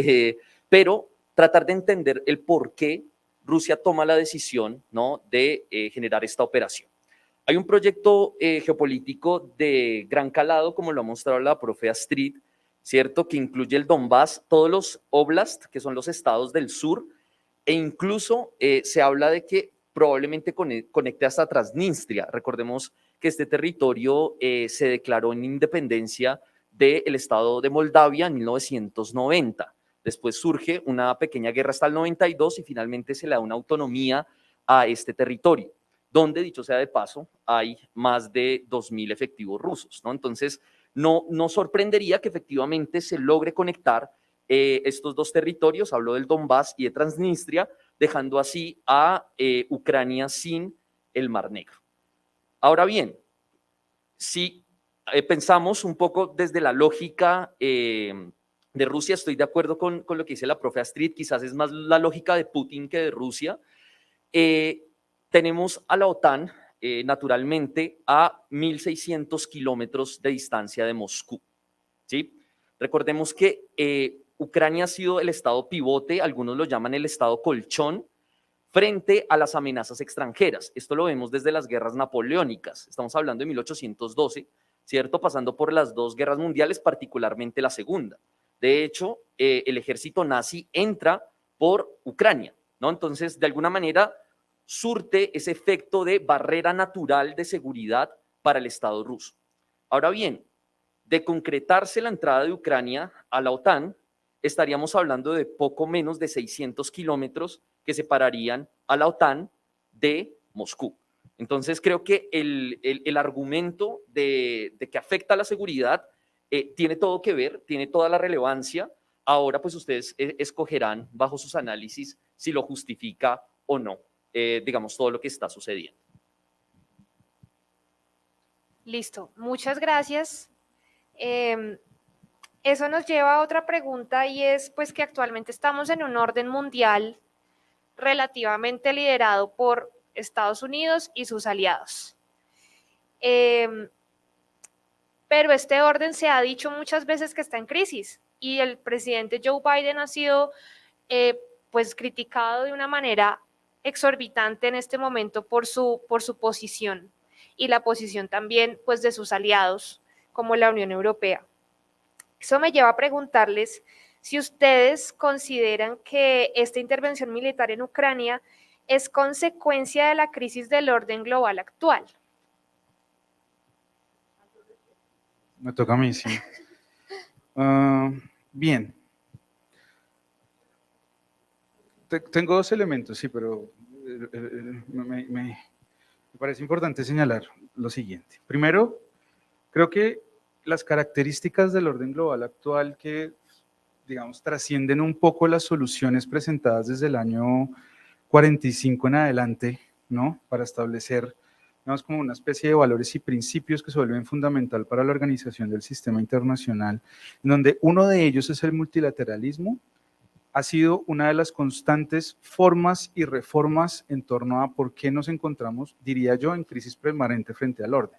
pero tratar de entender el por qué Rusia toma la decisión, ¿no? De generar esta operación. Hay un proyecto geopolítico de gran calado, como lo ha mostrado la profe Astrid, ¿cierto? Que incluye el Donbass, todos los oblast, que son los estados del sur, e incluso se habla de que probablemente conecte hasta Transnistria. Recordemos que este territorio se declaró en independencia del estado de Moldavia en 1990. Después surge una pequeña guerra hasta el 92 y finalmente se le da una autonomía a este territorio, donde, dicho sea de paso, hay más de 2.000 efectivos rusos, ¿no? Entonces, no sorprendería que efectivamente se logre conectar estos dos territorios, hablo del Donbass y de Transnistria, dejando así a Ucrania sin el Mar Negro. Ahora bien, si pensamos un poco desde la lógica de Rusia, estoy de acuerdo con lo que dice la profe Astrid, quizás es más la lógica de Putin que de Rusia. Tenemos a la OTAN, naturalmente, a 1.600 kilómetros de distancia de Moscú, ¿sí? Recordemos que Ucrania ha sido el estado pivote, algunos lo llaman el estado colchón, frente a las amenazas extranjeras. Esto lo vemos desde las guerras napoleónicas. Estamos hablando de 1812, ¿cierto? Pasando por las dos guerras mundiales, particularmente la segunda. De hecho, el ejército nazi entra por Ucrania, ¿no? Entonces, de alguna manera, surte ese efecto de barrera natural de seguridad para el Estado ruso. Ahora bien, de concretarse la entrada de Ucrania a la OTAN, estaríamos hablando de poco menos de 600 kilómetros que separarían a la OTAN de Moscú. Entonces, creo que el argumento de que afecta a la seguridad tiene todo que ver, tiene toda la relevancia. Ahora, pues ustedes escogerán bajo sus análisis si lo justifica o no, digamos, todo lo que está sucediendo. Listo, muchas gracias. Eso nos lleva a otra pregunta y es pues que actualmente estamos en un orden mundial relativamente liderado por Estados Unidos y sus aliados. Pero este orden se ha dicho muchas veces que está en crisis y el presidente Joe Biden ha sido pues criticado de una manera exorbitante en este momento por su posición y la posición también pues de sus aliados como la Unión Europea. Eso me lleva a preguntarles si ustedes consideran que esta intervención militar en Ucrania es consecuencia de la crisis del orden global actual. Me toca a mí, sí. Bien. Tengo dos elementos, sí, pero me parece importante señalar lo siguiente. Primero, creo que las características del orden global actual que, digamos, trascienden un poco las soluciones presentadas desde el año 45 en adelante, ¿no? Para establecer, digamos, como una especie de valores y principios que se vuelven fundamental para la organización del sistema internacional, en donde uno de ellos es el multilateralismo, ha sido una de las constantes formas y reformas en torno a por qué nos encontramos, diría yo, en crisis permanente frente al orden.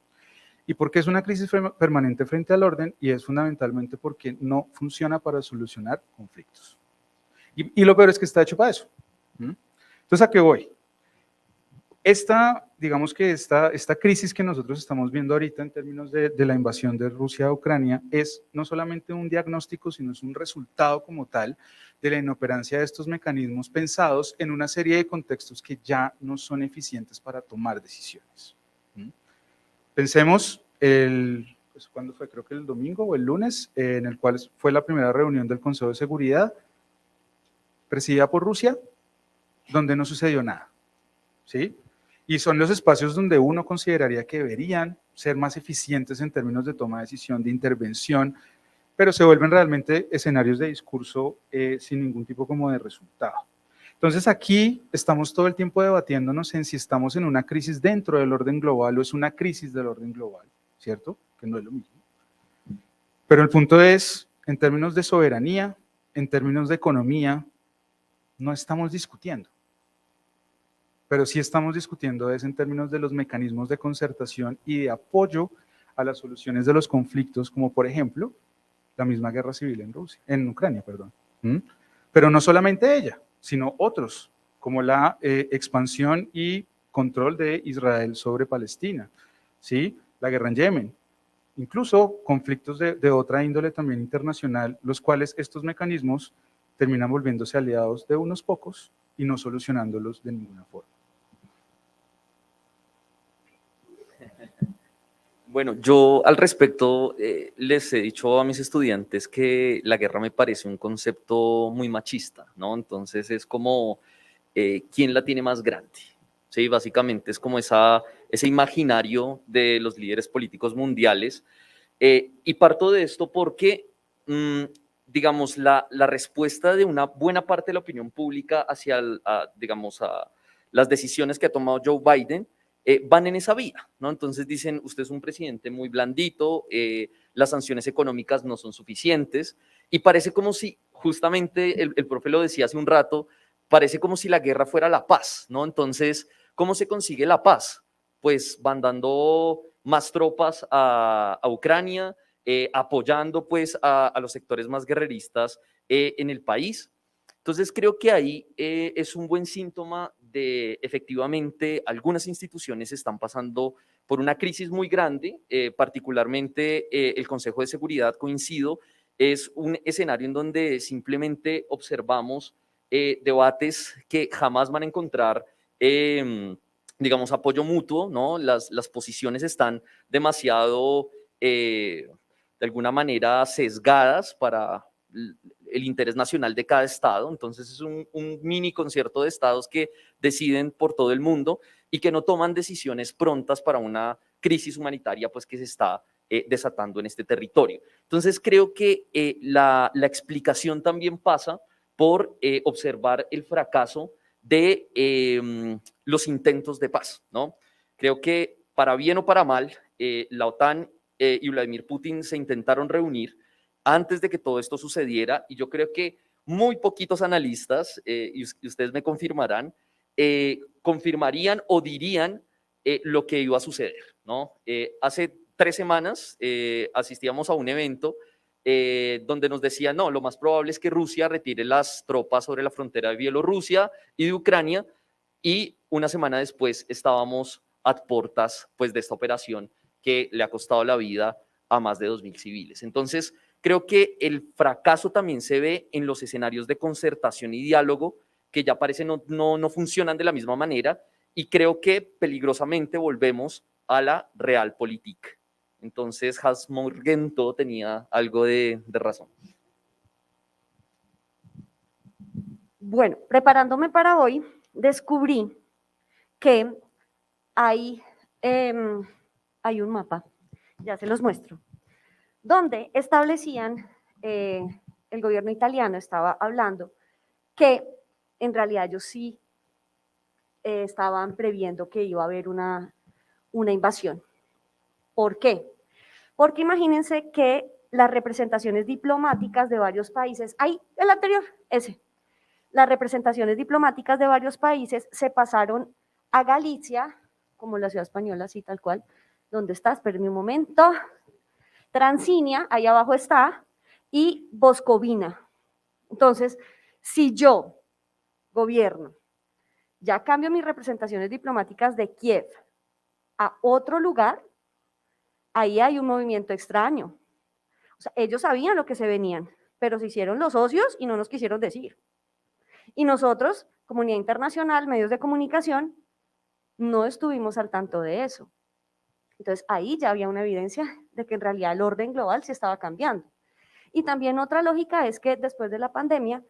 ¿Y por qué es una crisis permanente frente al orden? Y es fundamentalmente porque no funciona para solucionar conflictos. Y lo peor es que está hecho para eso. Entonces, ¿a qué voy? Digamos que esta crisis que nosotros estamos viendo ahorita en términos de la invasión de Rusia a Ucrania es no solamente un diagnóstico, sino es un resultado como tal de la inoperancia de estos mecanismos pensados en una serie de contextos que ya no son eficientes para tomar decisiones. Pensemos, pues, ¿cuándo fue? Creo que el domingo o el lunes, en el cual fue la primera reunión del Consejo de Seguridad, presidida por Rusia, donde no sucedió nada, ¿sí? Y son los espacios donde uno consideraría que deberían ser más eficientes en términos de toma de decisión, de intervención, pero se vuelven realmente escenarios de discurso sin ningún tipo como de resultado. Entonces aquí estamos todo el tiempo debatiéndonos en si estamos en una crisis dentro del orden global o es una crisis del orden global, ¿cierto? Que no es lo mismo. Pero el punto es, en términos de soberanía, en términos de economía, no estamos discutiendo. Pero sí estamos discutiendo es en términos de los mecanismos de concertación y de apoyo a las soluciones de los conflictos, como por ejemplo, la misma guerra civil en Ucrania, perdón. Pero no solamente ella, sino otros, como la expansión y control de Israel sobre Palestina, ¿sí? La guerra en Yemen, incluso conflictos de otra índole también internacional, los cuales estos mecanismos terminan volviéndose aliados de unos pocos y no solucionándolos de ninguna forma. Bueno, yo al respecto les he dicho a mis estudiantes que la guerra me parece un concepto muy machista, ¿no? Entonces es como, ¿quién la tiene más grande? Sí, básicamente es como ese imaginario de los líderes políticos mundiales. Y parto de esto porque, digamos, la respuesta de una buena parte de la opinión pública hacia, digamos, a las decisiones que ha tomado Joe Biden van en esa vía, ¿no? Entonces dicen, usted es un presidente muy blandito, las sanciones económicas no son suficientes, y parece como si, justamente el profe lo decía hace un rato, parece como si la guerra fuera la paz, ¿no? Entonces, ¿cómo se consigue la paz? Pues van dando más tropas a Ucrania, apoyando pues a los sectores más guerreristas en el país. Entonces creo que ahí es un buen síntoma de efectivamente algunas instituciones están pasando por una crisis muy grande, particularmente el Consejo de Seguridad, coincido, es un escenario en donde simplemente observamos debates que jamás van a encontrar, digamos, apoyo mutuo, ¿no? Las posiciones están demasiado, de alguna manera, sesgadas para el interés nacional de cada estado, entonces es un mini concierto de estados que deciden por todo el mundo y que no toman decisiones prontas para una crisis humanitaria pues que se está desatando en este territorio. Entonces creo que la explicación también pasa por observar el fracaso de los intentos de paz, ¿no? Creo que para bien o para mal, la OTAN y Vladimir Putin se intentaron reunir antes de que todo esto sucediera, y yo creo que muy poquitos analistas, y ustedes me confirmarán, confirmarían o dirían lo que iba a suceder, ¿no? Hace 3 semanas asistíamos a un evento donde nos decían, no, lo más probable es que Rusia retire las tropas sobre la frontera de Bielorrusia y de Ucrania, y una semana después estábamos a puertas pues, de esta operación que le ha costado la vida a más de 2.000 civiles. Entonces, creo que el fracaso también se ve en los escenarios de concertación y diálogo que ya parece no funcionan de la misma manera, y creo que peligrosamente volvemos a la realpolitik. Entonces, Hans Morgenthau tenía algo de razón. Bueno, preparándome para hoy, descubrí que hay un mapa, ya se los muestro, donde establecían, el gobierno italiano estaba hablando que en realidad ellos sí estaban previendo que iba a haber una invasión. ¿Por qué? Porque imagínense que las representaciones diplomáticas de varios países, ahí el anterior, las representaciones diplomáticas de varios países se pasaron a Galicia, como la ciudad española, así tal cual. ¿Dónde está? Espérenme un momento. Transinia, ahí abajo está, y Boscovina. Entonces, si yo, gobierno, ya cambio mis representaciones diplomáticas de Kiev a otro lugar, ahí hay un movimiento extraño. O sea, ellos sabían lo que se venían, pero se hicieron los socios y no nos quisieron decir. Y nosotros, comunidad internacional, medios de comunicación, no estuvimos al tanto de eso. Entonces, ahí ya había una evidencia de que en realidad el orden global se estaba cambiando. Y también otra lógica es que después de la pandemia,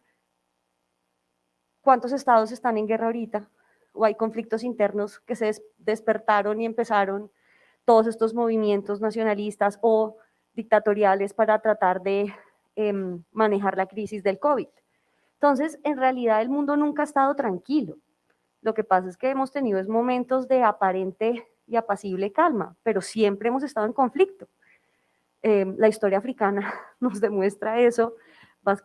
¿cuántos estados están en guerra ahorita? O hay conflictos internos que se despertaron y empezaron todos estos movimientos nacionalistas o dictatoriales para tratar de manejar la crisis del COVID. Entonces, en realidad el mundo nunca ha estado tranquilo. Lo que pasa es que hemos tenido momentos de aparente y apacible calma, pero siempre hemos estado en conflicto. La historia africana nos demuestra eso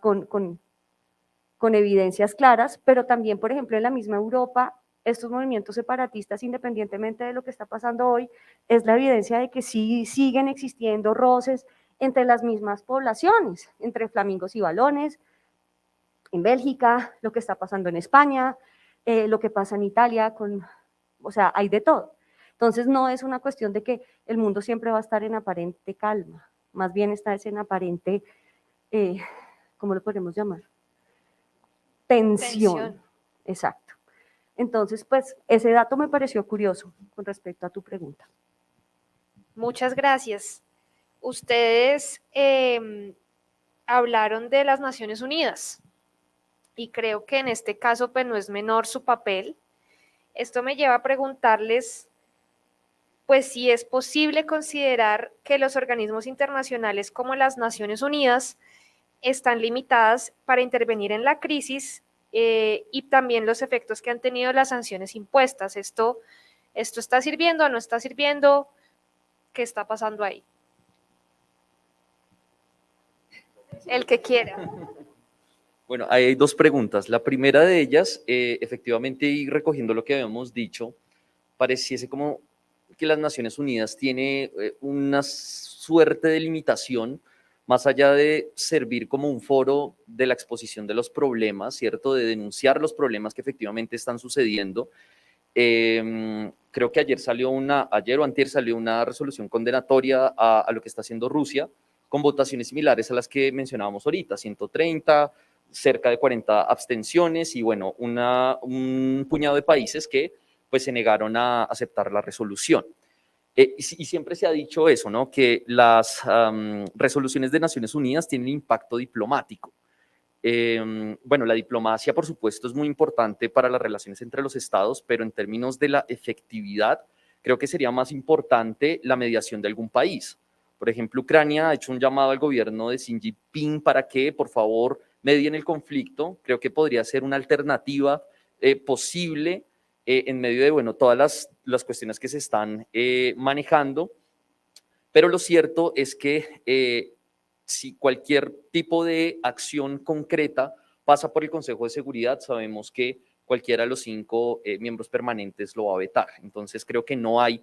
con evidencias claras, pero también, por ejemplo, en la misma Europa, estos movimientos separatistas, independientemente de lo que está pasando hoy, es la evidencia de que sí siguen existiendo roces entre las mismas poblaciones, entre flamingos y balones, en Bélgica, lo que está pasando en España, lo que pasa en Italia, o sea, hay de todo. Entonces no es una cuestión de que el mundo siempre va a estar en aparente calma, más bien está en aparente, ¿cómo lo podemos llamar? Tensión. Exacto. Entonces, pues ese dato me pareció curioso con respecto a tu pregunta. Muchas gracias. Ustedes hablaron de las Naciones Unidas y creo que en este caso pues no es menor su papel. Esto me lleva a preguntarles pues si es posible considerar que los organismos internacionales como las Naciones Unidas están limitadas para intervenir en la crisis y también los efectos que han tenido las sanciones impuestas. ¿Esto está sirviendo o no está sirviendo? ¿Qué está pasando ahí? El que quiera. Bueno, hay dos preguntas. La primera de ellas, efectivamente, y recogiendo lo que habíamos dicho, pareciese como que las Naciones Unidas tiene una suerte de limitación, más allá de servir como un foro de la exposición de los problemas, ¿cierto? De denunciar los problemas que efectivamente están sucediendo. Creo que ayer o antier salió una resolución condenatoria a lo que está haciendo Rusia, con votaciones similares a las que mencionábamos ahorita, 130, cerca de 40 abstenciones y bueno, un puñado de países que pues se negaron a aceptar la resolución. Y siempre se ha dicho eso, ¿no? Que las resoluciones de Naciones Unidas tienen impacto diplomático. Bueno, la diplomacia, por supuesto, es muy importante para las relaciones entre los estados, pero en términos de la efectividad, creo que sería más importante la mediación de algún país. Por ejemplo, Ucrania ha hecho un llamado al gobierno de Xi Jinping para que, por favor, medien el conflicto. Creo que podría ser una alternativa posible en medio de, bueno, todas las cuestiones que se están manejando. Pero lo cierto es que si cualquier tipo de acción concreta pasa por el Consejo de Seguridad, sabemos que cualquiera de los 5 miembros permanentes lo va a vetar. Entonces creo que no hay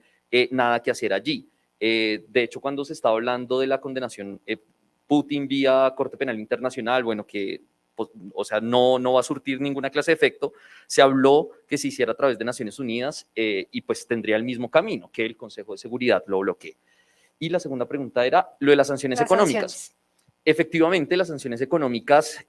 nada que hacer allí. De hecho, cuando se está hablando de la condenación Putin vía Corte Penal Internacional, bueno, que pues, o sea, no va a surtir ninguna clase de efecto, se habló que se hiciera a través de Naciones Unidas y pues tendría el mismo camino, que el Consejo de Seguridad lo bloquee. Y la segunda pregunta era lo de las sanciones económicas. Sanciones. Efectivamente, las sanciones económicas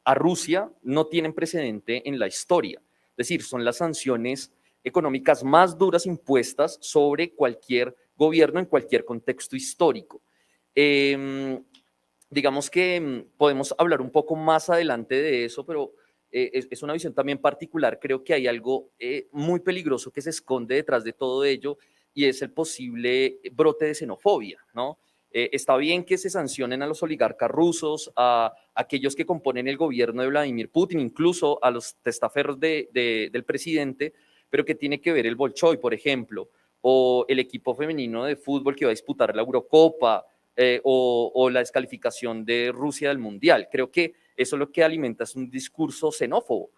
a Rusia no tienen precedente en la historia. Es decir, son las sanciones económicas más duras impuestas sobre cualquier gobierno en cualquier contexto histórico. Digamos que podemos hablar un poco más adelante de eso, pero es una visión también particular. Creo que hay algo muy peligroso que se esconde detrás de todo ello y es el posible brote de xenofobia, ¿no? Está bien que se sancionen a los oligarcas rusos, a aquellos que componen el gobierno de Vladimir Putin, incluso a los testaferros del presidente, pero que tiene que ver el Bolshoi, por ejemplo, o el equipo femenino de fútbol que va a disputar la Eurocopa, o la descalificación de Rusia del Mundial. Creo que eso lo que alimenta es un discurso xenófobo.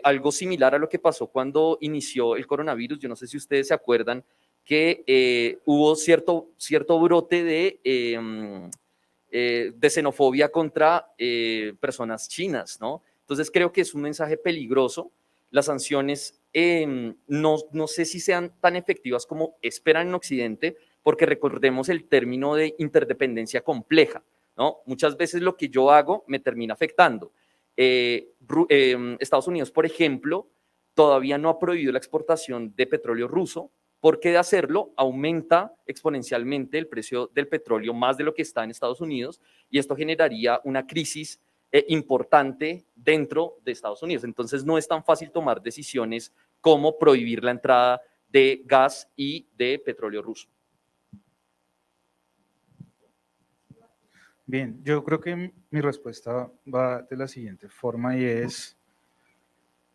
Algo similar a lo que pasó cuando inició el coronavirus. Yo no sé si ustedes se acuerdan que hubo cierto brote de xenofobia contra personas chinas, ¿no? Entonces creo que es un mensaje peligroso. Las sanciones no sé si sean tan efectivas como esperan en Occidente, porque recordemos el término de interdependencia compleja, ¿no? Muchas veces lo que yo hago me termina afectando. Estados Unidos, por ejemplo, todavía no ha prohibido la exportación de petróleo ruso, porque de hacerlo aumenta exponencialmente el precio del petróleo más de lo que está en Estados Unidos y esto generaría una crisis importante dentro de Estados Unidos. Entonces no es tan fácil tomar decisiones como prohibir la entrada de gas y de petróleo ruso. Bien, yo creo que mi respuesta va de la siguiente forma y es,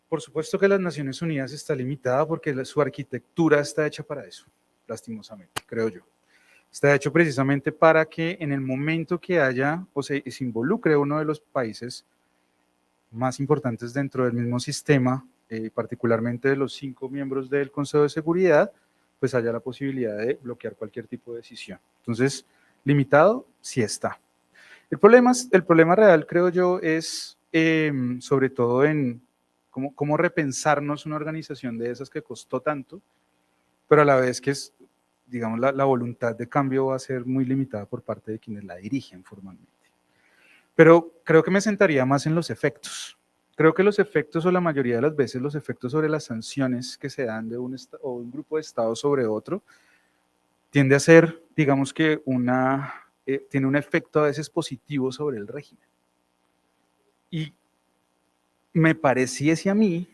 por supuesto que las Naciones Unidas está limitada porque su arquitectura está hecha para eso, lastimosamente, creo yo. Está hecho precisamente para que en el momento que haya o se involucre uno de los países más importantes dentro del mismo sistema, particularmente de los 5 miembros del Consejo de Seguridad, pues haya la posibilidad de bloquear cualquier tipo de decisión. Entonces, limitado, sí está. El problema real, creo yo, es sobre todo en cómo repensarnos una organización de esas que costó tanto, pero a la vez que es, digamos, la voluntad de cambio va a ser muy limitada por parte de quienes la dirigen formalmente. Pero creo que me sentaría más en los efectos. Creo que los efectos, o la mayoría de las veces, los efectos sobre las sanciones que se dan de un grupo de estados sobre otro, tiende a ser, digamos que tiene un efecto a veces positivo sobre el régimen. Y me pareciese a mí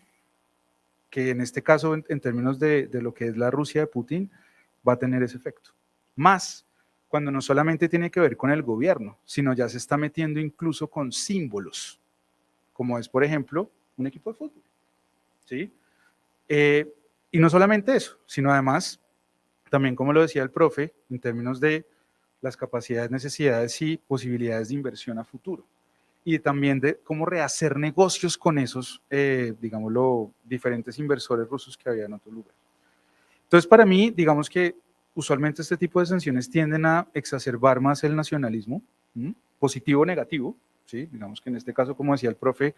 que en este caso, en términos de lo que es la Rusia de Putin, va a tener ese efecto. Más cuando no solamente tiene que ver con el gobierno, sino ya se está metiendo incluso con símbolos, como es, por ejemplo, un equipo de fútbol. ¿Sí? Y no solamente eso, sino además, también como lo decía el profe, en términos de las capacidades, necesidades y posibilidades de inversión a futuro. Y también de cómo rehacer negocios con esos, digámoslo, diferentes inversores rusos que había en otro lugar. Entonces, para mí, digamos que usualmente este tipo de sanciones tienden a exacerbar más el nacionalismo, positivo o negativo, ¿sí? Digamos que en este caso, como decía el profe,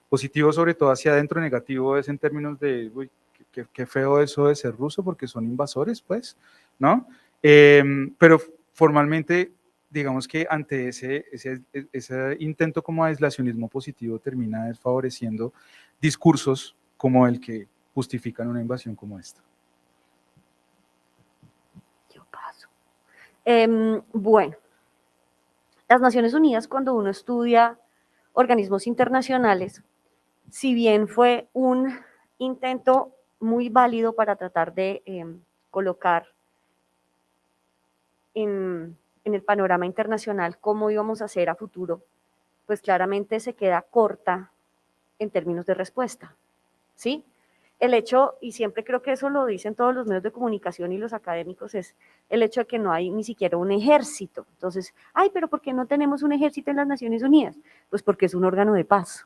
positivo sobre todo hacia adentro, negativo es en términos de, uy, qué feo eso de ser ruso porque son invasores, pues, ¿no? Pero formalmente, digamos que ante ese intento como aislacionismo positivo termina desfavoreciendo discursos como el que justifican una invasión como esta. Yo paso. Bueno, las Naciones Unidas, cuando uno estudia organismos internacionales, si bien fue un intento muy válido para tratar de colocar en el panorama internacional cómo íbamos a hacer a futuro, pues claramente se queda corta en términos de respuesta, ¿sí? El hecho, y siempre creo que eso lo dicen todos los medios de comunicación y los académicos, es el hecho de que no hay ni siquiera un ejército. Entonces, ay, pero ¿por qué no tenemos un ejército en las Naciones Unidas? Pues porque es un órgano de paz.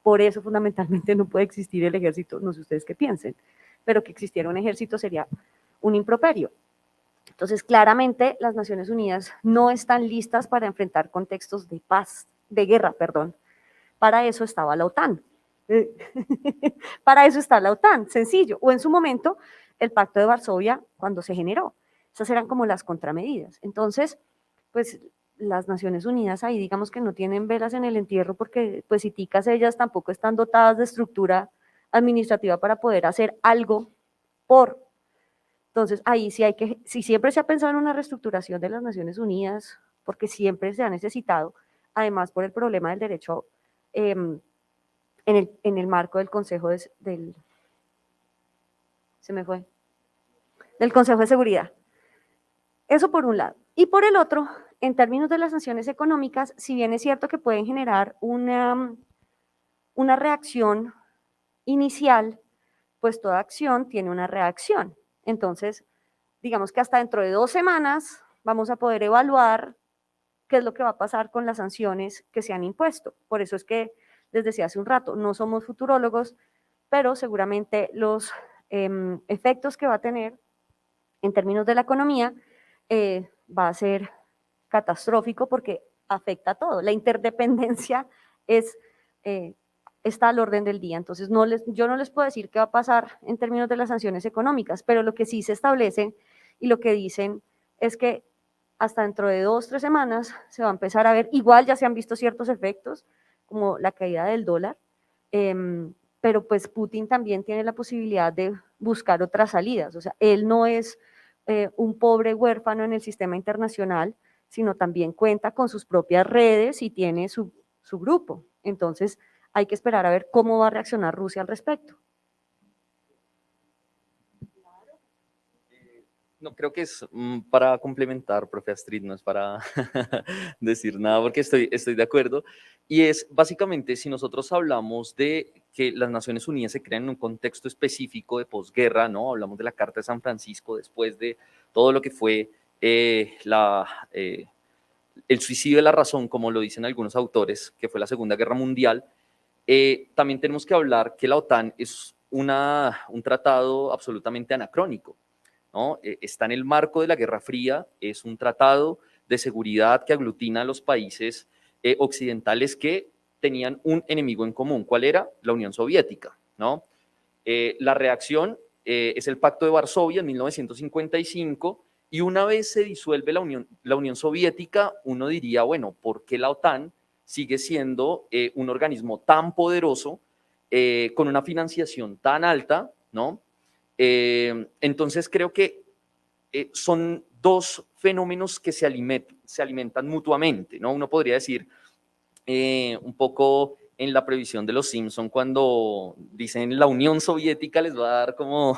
Por eso fundamentalmente no puede existir el ejército, no sé ustedes qué piensen, pero que existiera un ejército sería un improperio. Entonces, claramente las Naciones Unidas no están listas para enfrentar contextos de paz, de guerra, perdón. Para eso estaba la OTAN. Para eso está la OTAN, sencillo. O en su momento, el Pacto de Varsovia, cuando se generó. Esas eran como las contramedidas. Entonces, pues las Naciones Unidas ahí digamos que no tienen velas en el entierro porque pues ticas ellas tampoco están dotadas de estructura administrativa para poder hacer algo por. Entonces ahí sí hay que, si siempre se ha pensado en una reestructuración de las Naciones Unidas, porque siempre se ha necesitado, además por el problema del derecho en el marco del Consejo del Consejo de Seguridad. Eso por un lado. Y por el otro, en términos de las sanciones económicas, si bien es cierto que pueden generar una reacción inicial, pues toda acción tiene una reacción. Entonces, digamos que hasta dentro de 2 semanas vamos a poder evaluar qué es lo que va a pasar con las sanciones que se han impuesto. Por eso es que, les decía hace un rato, no somos futurólogos, pero seguramente los efectos que va a tener en términos de la economía va a ser catastrófico porque afecta a todo. La interdependencia está al orden del día. Entonces, yo no les puedo decir qué va a pasar en términos de las sanciones económicas, pero lo que sí se establece y lo que dicen es que hasta dentro de 2 o 3 semanas se va a empezar a ver, igual ya se han visto ciertos efectos, como la caída del dólar, pero pues Putin también tiene la posibilidad de buscar otras salidas. O sea, él no es un pobre huérfano en el sistema internacional, sino también cuenta con sus propias redes y tiene su grupo. Entonces, hay que esperar a ver cómo va a reaccionar Rusia al respecto. No, creo que es para complementar, profe Astrid, no es para decir nada, porque estoy de acuerdo. Y es básicamente, si nosotros hablamos de que las Naciones Unidas se crean en un contexto específico de posguerra, ¿no? Hablamos de la Carta de San Francisco, después de todo lo que fue el suicidio de la razón, como lo dicen algunos autores, que fue la Segunda Guerra Mundial. También tenemos que hablar que la OTAN es un tratado absolutamente anacrónico, ¿no? Está en el marco de la Guerra Fría, es un tratado de seguridad que aglutina a los países occidentales que tenían un enemigo en común. ¿Cuál era? La Unión Soviética, ¿no? La reacción es el Pacto de Varsovia en 1955, y una vez se disuelve la Unión Soviética, uno diría, bueno, ¿por qué la OTAN sigue siendo un organismo tan poderoso, con una financiación tan alta, ¿no? Entonces creo que son dos fenómenos que se alimentan mutuamente, ¿no? Uno podría decir un poco en la previsión de los Simpson, cuando dicen la Unión Soviética les va a dar como,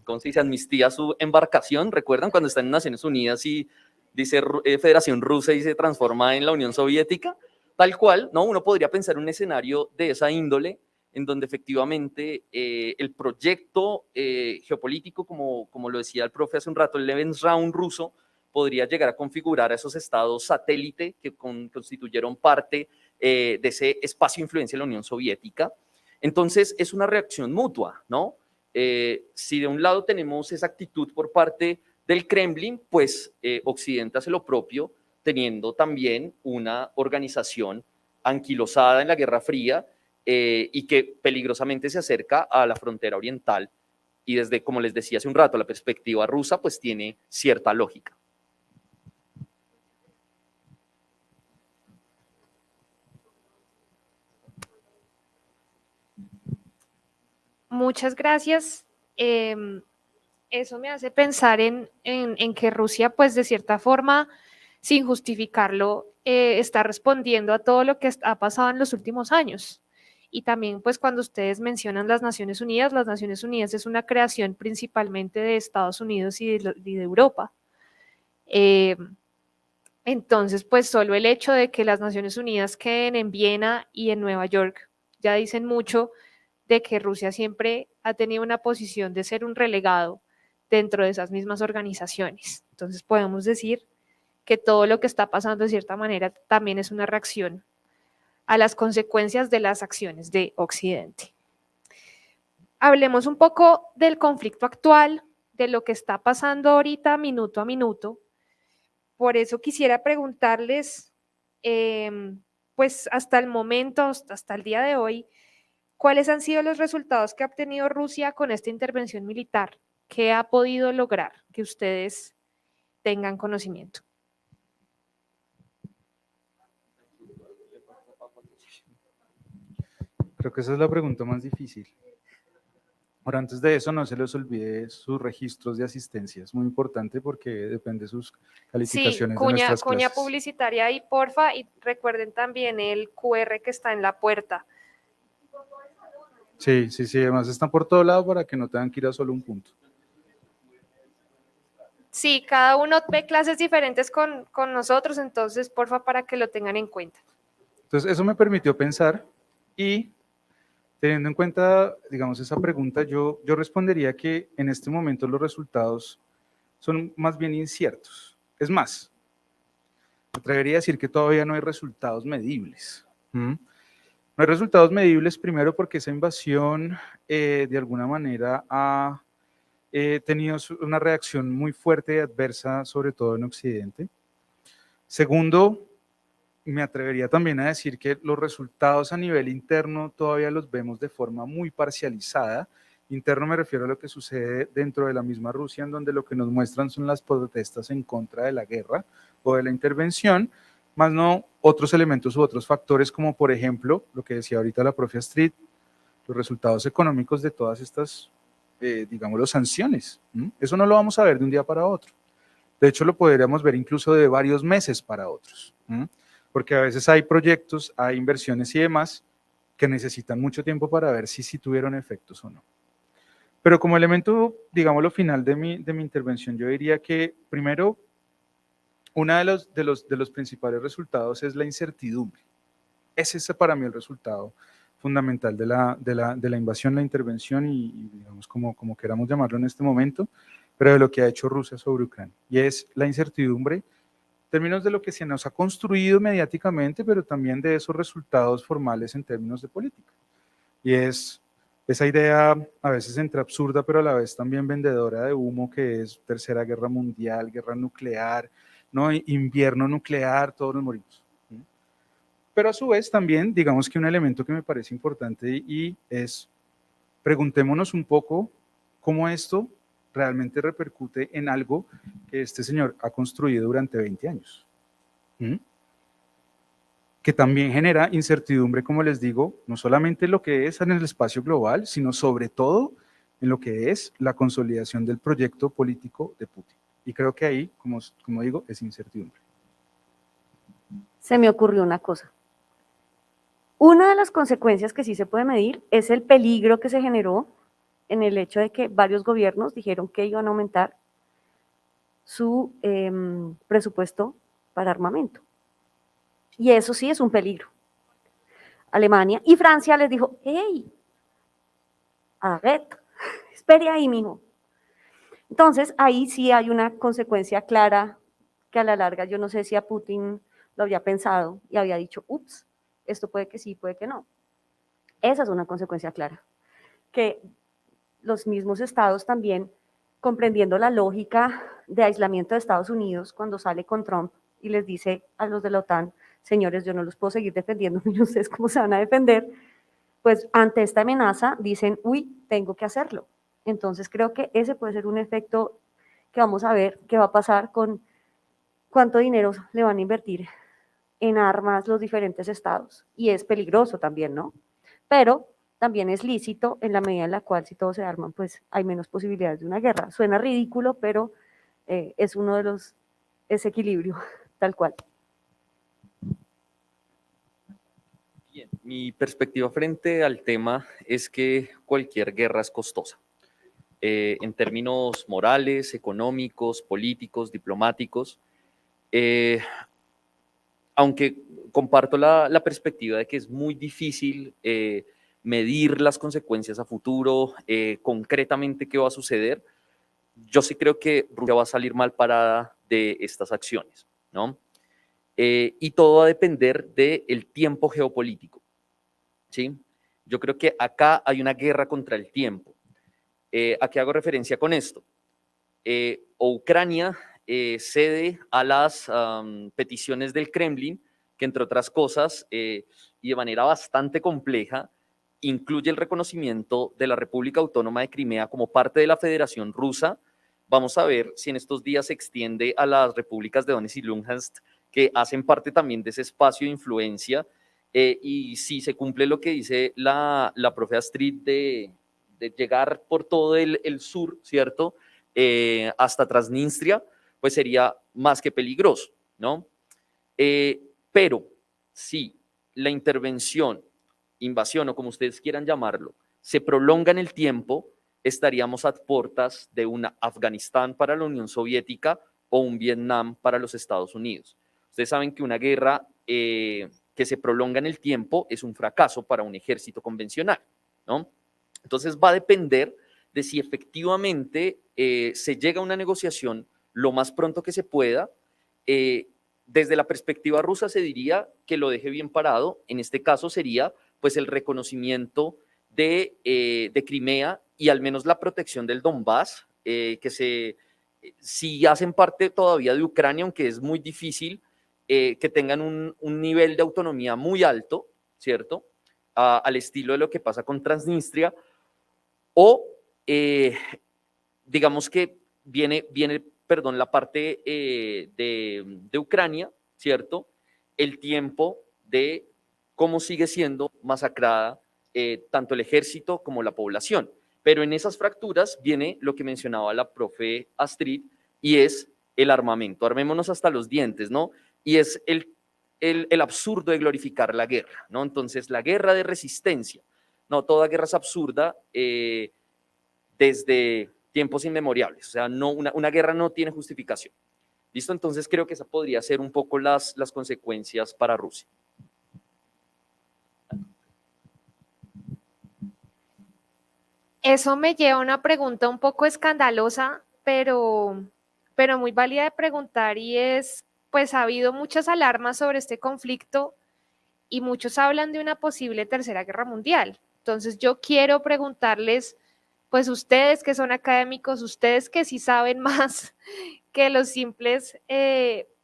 ¿cómo se dice?, amnistía a su embarcación. ¿Recuerdan cuando están en Naciones Unidas y dice Federación Rusa y se transforma en la Unión Soviética? Tal cual, ¿no? Uno podría pensar un escenario de esa índole, en donde efectivamente el proyecto geopolítico, como lo decía el profe hace un rato, el Lebensraum ruso, podría llegar a configurar a esos estados satélite que constituyeron parte de ese espacio de influencia de la Unión Soviética. Entonces, es una reacción mutua, ¿no? Si de un lado tenemos esa actitud por parte del Kremlin, pues Occidente hace lo propio, teniendo también una organización anquilosada en la Guerra Fría, y que peligrosamente se acerca a la frontera oriental, y desde, como les decía hace un rato, la perspectiva rusa pues tiene cierta lógica. Muchas gracias. Eso me hace pensar en que Rusia, pues de cierta forma, sin justificarlo, está respondiendo a todo lo que ha pasado en los últimos años. Y también, pues cuando ustedes mencionan las Naciones Unidas es una creación principalmente de Estados Unidos y de Europa. Entonces, pues solo el hecho de que las Naciones Unidas queden en Viena y en Nueva York ya dicen mucho de que Rusia siempre ha tenido una posición de ser un relegado dentro de esas mismas organizaciones. Entonces podemos decir que todo lo que está pasando de cierta manera también es una reacción a las consecuencias de las acciones de Occidente. Hablemos un poco del conflicto actual, de lo que está pasando ahorita minuto a minuto. Por eso quisiera preguntarles, pues hasta el momento, hasta el día de hoy, ¿cuáles han sido los resultados que ha obtenido Rusia con esta intervención militar? ¿Qué ha podido lograr que ustedes tengan conocimiento? Creo que esa es la pregunta más difícil. Ahora, antes de eso, no se les olvide sus registros de asistencia. Es muy importante porque depende de sus calificaciones Sí, de nuestras cuña clases. publicitaria ahí, porfa, y recuerden también el QR que está en la puerta. Sí, además están por todo lado para que no tengan que ir a solo un punto. Sí, cada uno ve clases diferentes con nosotros, entonces, porfa, para que lo tengan en cuenta. Entonces, eso me permitió pensar, y teniendo en cuenta, digamos, esa pregunta, yo respondería que en este momento los resultados son más bien inciertos. Es más, me atrevería a decir que todavía no hay resultados medibles. No hay resultados medibles, primero porque esa invasión de alguna manera ha tenido una reacción muy fuerte y adversa, sobre todo en Occidente. Segundo, me atrevería también a decir que los resultados a nivel interno todavía los vemos de forma muy parcializada. Interno me refiero a lo que sucede dentro de la misma Rusia, en donde lo que nos muestran son las protestas en contra de la guerra o de la intervención, más no otros elementos u otros factores, como por ejemplo, lo que decía ahorita la profe Astrid, los resultados económicos de todas estas, digámoslo, sanciones. Eso no lo vamos a ver de un día para otro. De hecho, lo podríamos ver incluso de varios meses para otros. Porque a veces hay proyectos, hay inversiones y demás que necesitan mucho tiempo para ver si tuvieron efectos o no. Pero como elemento, digámoslo, final de mi intervención, yo diría que primero, uno de los principales resultados es la incertidumbre. Ese es para mí el resultado fundamental de la invasión, la intervención y digamos como queramos llamarlo en este momento, pero de lo que ha hecho Rusia sobre Ucrania. Y es la incertidumbre en términos de lo que se nos ha construido mediáticamente, pero también de esos resultados formales en términos de política. Y es esa idea a veces entre absurda, pero a la vez también vendedora de humo, que es Tercera Guerra Mundial, guerra nuclear, ¿no? Invierno nuclear, todos nos morimos. Pero a su vez también, digamos que un elemento que me parece importante y es, preguntémonos un poco cómo esto realmente repercute en algo que este señor ha construido durante 20 años. Que también genera incertidumbre, como les digo, no solamente en lo que es en el espacio global, sino sobre todo en lo que es la consolidación del proyecto político de Putin. Y creo que ahí, como digo, es incertidumbre. Se me ocurrió una cosa. Una de las consecuencias que sí se puede medir es el peligro que se generó en el hecho de que varios gobiernos dijeron que iban a aumentar su presupuesto para armamento. Y eso sí es un peligro. Alemania y Francia les dijo, hey, arrête, espere ahí, mijo. Entonces, ahí sí hay una consecuencia clara que a la larga yo no sé si a Putin lo había pensado y había dicho, ups, esto puede que sí, puede que no. Esa es una consecuencia clara. Que los mismos estados también, comprendiendo la lógica de aislamiento de Estados Unidos cuando sale con Trump y les dice a los de la OTAN, señores, yo no los puedo seguir defendiendo, ni ustedes cómo se van a defender, pues ante esta amenaza dicen, uy, tengo que hacerlo. Entonces creo que ese puede ser un efecto que vamos a ver qué va a pasar con cuánto dinero le van a invertir en armas los diferentes estados. Y es peligroso también, ¿no? Pero también es lícito en la medida en la cual si todos se arman, pues hay menos posibilidades de una guerra. Suena ridículo, pero es uno de los, ese equilibrio, tal cual. Bien, mi perspectiva frente al tema es que cualquier guerra es costosa. En términos morales, económicos, políticos, diplomáticos, aunque comparto la perspectiva de que es muy difícil medir las consecuencias a futuro, concretamente qué va a suceder, yo sí creo que Rusia va a salir mal parada de estas acciones, ¿no? Y todo va a depender del tiempo geopolítico, ¿sí? Yo creo que acá hay una guerra contra el tiempo. ¿A qué hago referencia con esto? O Ucrania cede a las peticiones del Kremlin, que entre otras cosas, y de manera bastante compleja, incluye el reconocimiento de la República Autónoma de Crimea como parte de la Federación Rusa. Vamos a ver si en estos días se extiende a las repúblicas de Donetsk y Luhansk, que hacen parte también de ese espacio de influencia, y si se cumple lo que dice la profe Astrid de llegar por todo el sur, ¿cierto?, hasta Transnistria, pues sería más que peligroso, ¿no? Pero si la intervención, invasión o como ustedes quieran llamarlo, se prolonga en el tiempo, estaríamos a puertas de una Afganistán para la Unión Soviética o un Vietnam para los Estados Unidos. Ustedes saben que una guerra que se prolonga en el tiempo es un fracaso para un ejército convencional, ¿no? Entonces va a depender de si efectivamente se llega a una negociación lo más pronto que se pueda. Desde la perspectiva rusa se diría que lo deje bien parado. En este caso sería pues el reconocimiento de Crimea y al menos la protección del Donbass, si hacen parte todavía de Ucrania, aunque es muy difícil que tengan un nivel de autonomía muy alto, ¿cierto? Al estilo de lo que pasa con Transnistria, o digamos que viene la parte de Ucrania, ¿cierto? El tiempo de cómo sigue siendo masacrada tanto el ejército como la población. Pero en esas fracturas viene lo que mencionaba la profe Astrid, y es el armamento. Armémonos hasta los dientes, ¿no? Y es el absurdo de glorificar la guerra, ¿no? Entonces, la guerra de resistencia. No, toda guerra es absurda. desde tiempos inmemoriales. O sea, no, una guerra no tiene justificación. ¿Listo? Entonces creo que esa podría ser un poco las consecuencias para Rusia. Eso me lleva a una pregunta un poco escandalosa, pero muy válida de preguntar, y es, pues ha habido muchas alarmas sobre este conflicto y muchos hablan de una posible tercera guerra mundial. Entonces yo quiero preguntarles, pues ustedes que son académicos, ustedes que sí saben más que los simples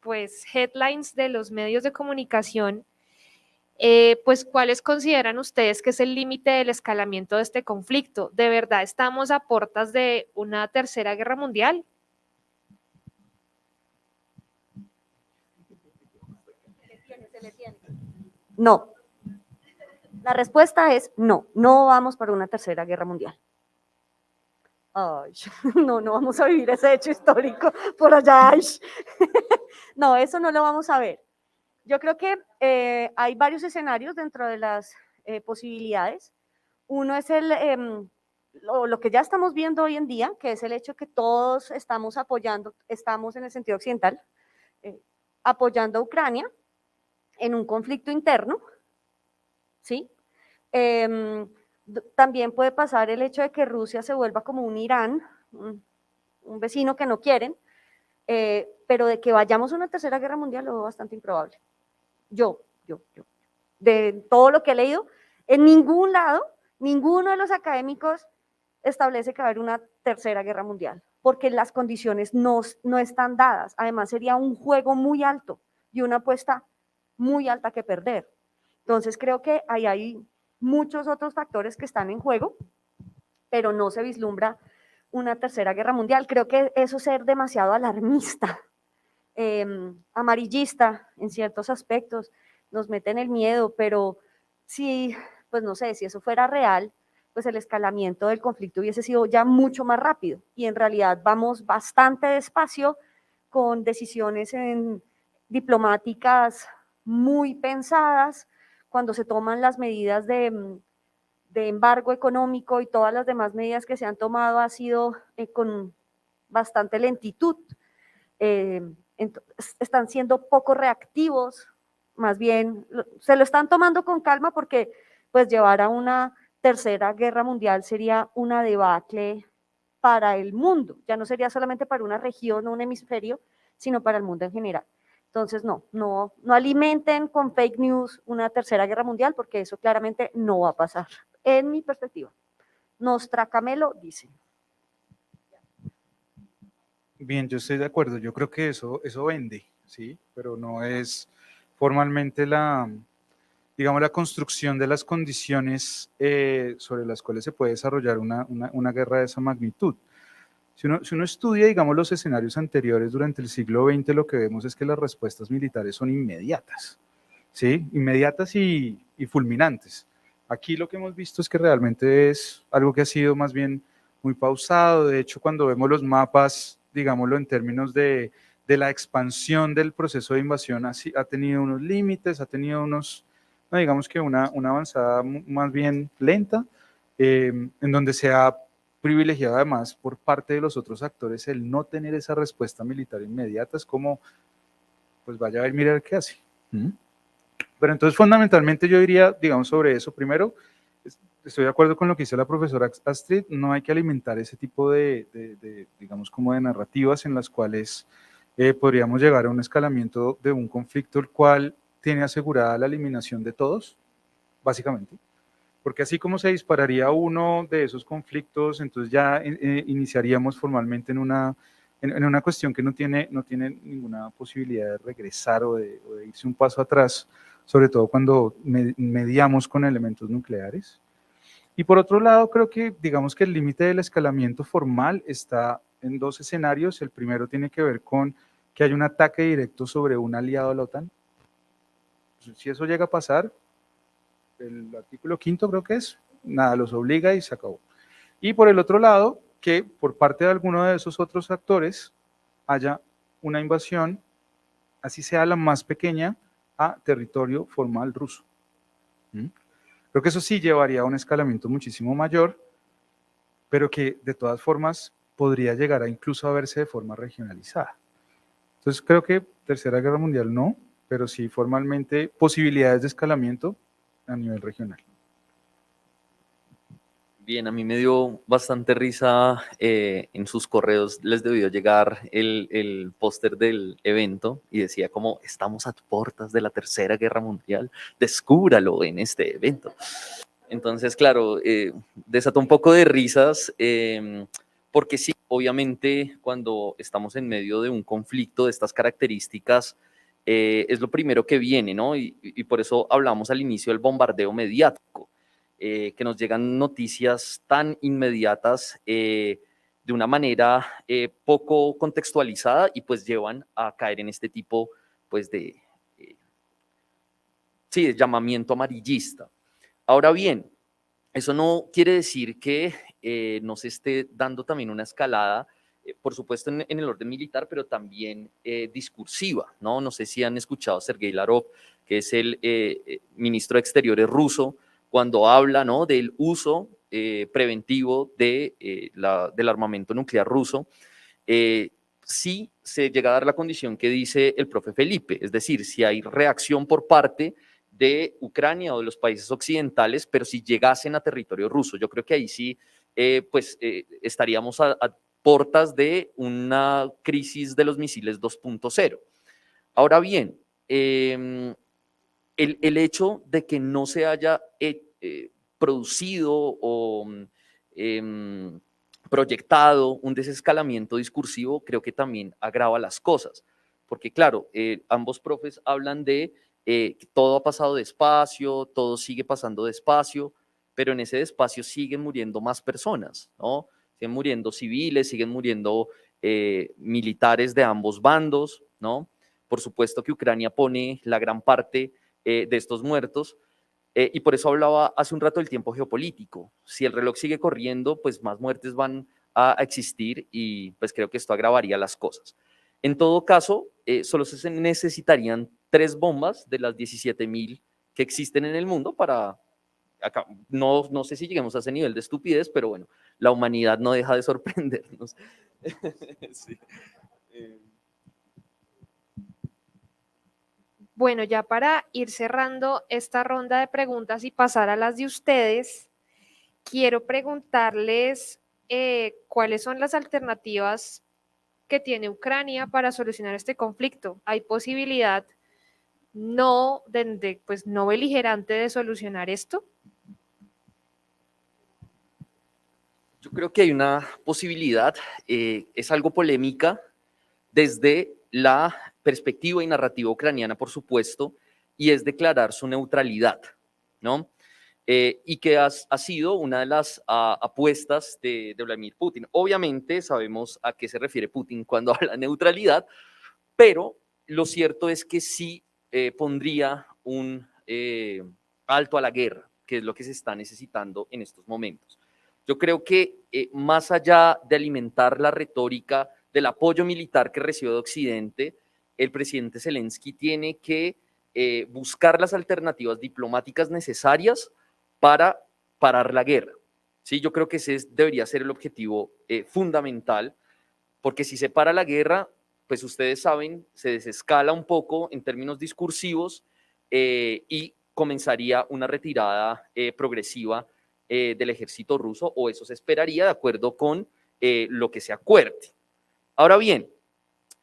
pues headlines de los medios de comunicación, pues ¿cuáles consideran ustedes que es el límite del escalamiento de este conflicto? ¿De verdad estamos a puertas de una tercera guerra mundial? No. La respuesta es no, no vamos para una tercera guerra mundial. Ay, no vamos a vivir ese hecho histórico por allá. Ay. No, eso no lo vamos a ver. Yo creo que hay varios escenarios dentro de las posibilidades. Uno es lo que ya estamos viendo hoy en día, que es el hecho que todos estamos apoyando, estamos en el sentido occidental, apoyando a Ucrania en un conflicto interno, ¿sí? También puede pasar el hecho de que Rusia se vuelva como un Irán, un vecino que no quieren, pero de que vayamos a una tercera guerra mundial lo veo bastante improbable. Yo, de todo lo que he leído, en ningún lado, ninguno de los académicos establece que va a haber una tercera guerra mundial, porque las condiciones no están dadas. Además, sería un juego muy alto y una apuesta muy alta que perder. Entonces, creo que ahí hay muchos otros factores que están en juego, pero no se vislumbra una tercera guerra mundial. Creo que eso es ser demasiado alarmista, amarillista en ciertos aspectos, nos meten el miedo, pero si, pues no sé, si eso fuera real, pues el escalamiento del conflicto hubiese sido ya mucho más rápido, y en realidad vamos bastante despacio con decisiones diplomáticas muy pensadas. Cuando se toman las medidas de embargo económico y todas las demás medidas que se han tomado ha sido con bastante lentitud. Están siendo poco reactivos, más bien se lo están tomando con calma, porque pues llevar a una tercera guerra mundial sería una debacle para el mundo, ya no sería solamente para una región o un hemisferio, sino para el mundo en general. Entonces, no alimenten con fake news una tercera guerra mundial, porque eso claramente no va a pasar, en mi perspectiva. Nostracamelo dice. Bien, yo estoy de acuerdo. Yo creo que eso vende, ¿sí? Pero no es formalmente digamos, la construcción de las condiciones sobre las cuales se puede desarrollar una guerra de esa magnitud. Si uno estudia, digamos, los escenarios anteriores durante el siglo XX, lo que vemos es que las respuestas militares son inmediatas, ¿sí? Inmediatas y fulminantes. Aquí lo que hemos visto es que realmente es algo que ha sido más bien muy pausado. De hecho, cuando vemos los mapas, digámoslo en términos de la expansión del proceso de invasión, ha tenido unos límites, ha tenido unos, no, digamos que una avanzada más bien lenta, en donde se ha privilegiado además por parte de los otros actores el no tener esa respuesta militar inmediata. Es como, pues vaya a ver, mira qué hace. Pero entonces fundamentalmente yo diría, digamos, sobre eso, primero, estoy de acuerdo con lo que dice la profesora Astrid, no hay que alimentar ese tipo digamos, como de narrativas en las cuales podríamos llegar a un escalamiento de un conflicto el cual tiene asegurada la eliminación de todos, básicamente. Porque así como se dispararía uno de esos conflictos, entonces ya iniciaríamos formalmente en una cuestión que no tiene ninguna posibilidad de regresar o de irse un paso atrás, sobre todo cuando mediamos con elementos nucleares. Y por otro lado, creo que digamos que el límite del escalamiento formal está en dos escenarios. El primero tiene que ver con que hay un ataque directo sobre un aliado de la OTAN. Si eso llega a pasar, el artículo 5 creo que es, nada, los obliga y se acabó. Y por el otro lado, que por parte de alguno de esos otros actores haya una invasión, así sea la más pequeña, a territorio formal ruso. Creo que eso sí llevaría a un escalamiento muchísimo mayor, pero que de todas formas podría llegar a incluso a verse de forma regionalizada. Entonces creo que Tercera Guerra Mundial no, pero sí formalmente posibilidades de escalamiento a nivel regional. Bien, a mí me dio bastante risa, en sus correos les debió llegar el póster del evento y decía como estamos a puertas de la Tercera Guerra Mundial, descúbralo en este evento. Entonces, claro, desató un poco de risas, porque sí, obviamente cuando estamos en medio de un conflicto de estas características, es lo primero que viene, ¿no? Y por eso hablamos al inicio del bombardeo mediático, que nos llegan noticias tan inmediatas, de una manera poco contextualizada y pues llevan a caer en este tipo pues eh, sí, de llamamiento amarillista. Ahora bien, eso no quiere decir que no se esté dando también una escalada, por supuesto en el orden militar, pero también discursiva, ¿no? No sé si han escuchado a Sergei Lavrov, que es el ministro de Exteriores ruso, cuando habla, ¿no?, del uso preventivo del armamento nuclear ruso. Sí se llega a dar la condición que dice el profe Felipe, es decir, si hay reacción por parte de Ucrania o de los países occidentales, pero si llegasen a territorio ruso, yo creo que ahí sí, estaríamos a portas de una crisis de los misiles 2.0. Ahora bien, el hecho de que no se haya producido o proyectado un desescalamiento discursivo, creo que también agrava las cosas, porque claro, ambos profes hablan de que todo ha pasado despacio, todo sigue pasando despacio, pero en ese despacio siguen muriendo más personas, ¿no? Siguen muriendo civiles, siguen muriendo militares de ambos bandos, ¿no? Por supuesto que Ucrania pone la gran parte de estos muertos, y por eso hablaba hace un rato del tiempo geopolítico. Si el reloj sigue corriendo, pues más muertes van a existir y pues creo que esto agravaría las cosas. En todo caso, solo se necesitarían 3 bombas de las 17.000 que existen en el mundo para... Acá, no sé si lleguemos a ese nivel de estupidez, pero bueno, la humanidad no deja de sorprendernos. Sí. Bueno, ya para ir cerrando esta ronda de preguntas y pasar a las de ustedes, quiero preguntarles cuáles son las alternativas que tiene Ucrania para solucionar este conflicto. ¿Hay posibilidad pues, no beligerante de solucionar esto? Yo creo que hay una posibilidad, es algo polémica desde la perspectiva y narrativa ucraniana, por supuesto, y es declarar su neutralidad, ¿no? Y que ha sido una de las apuestas de Vladimir Putin. Obviamente sabemos a qué se refiere Putin cuando habla de neutralidad, pero lo cierto es que sí pondría un alto a la guerra, que es lo que se está necesitando en estos momentos. Yo creo que más allá de alimentar la retórica del apoyo militar que recibe de Occidente, el presidente Zelensky tiene que buscar las alternativas diplomáticas necesarias para parar la guerra. Sí, yo creo que ese debería ser el objetivo fundamental, porque si se para la guerra, pues ustedes saben, se desescala un poco en términos discursivos, y comenzaría una retirada progresiva del ejército ruso, o eso se esperaría de acuerdo con lo que se acuerde. Ahora bien,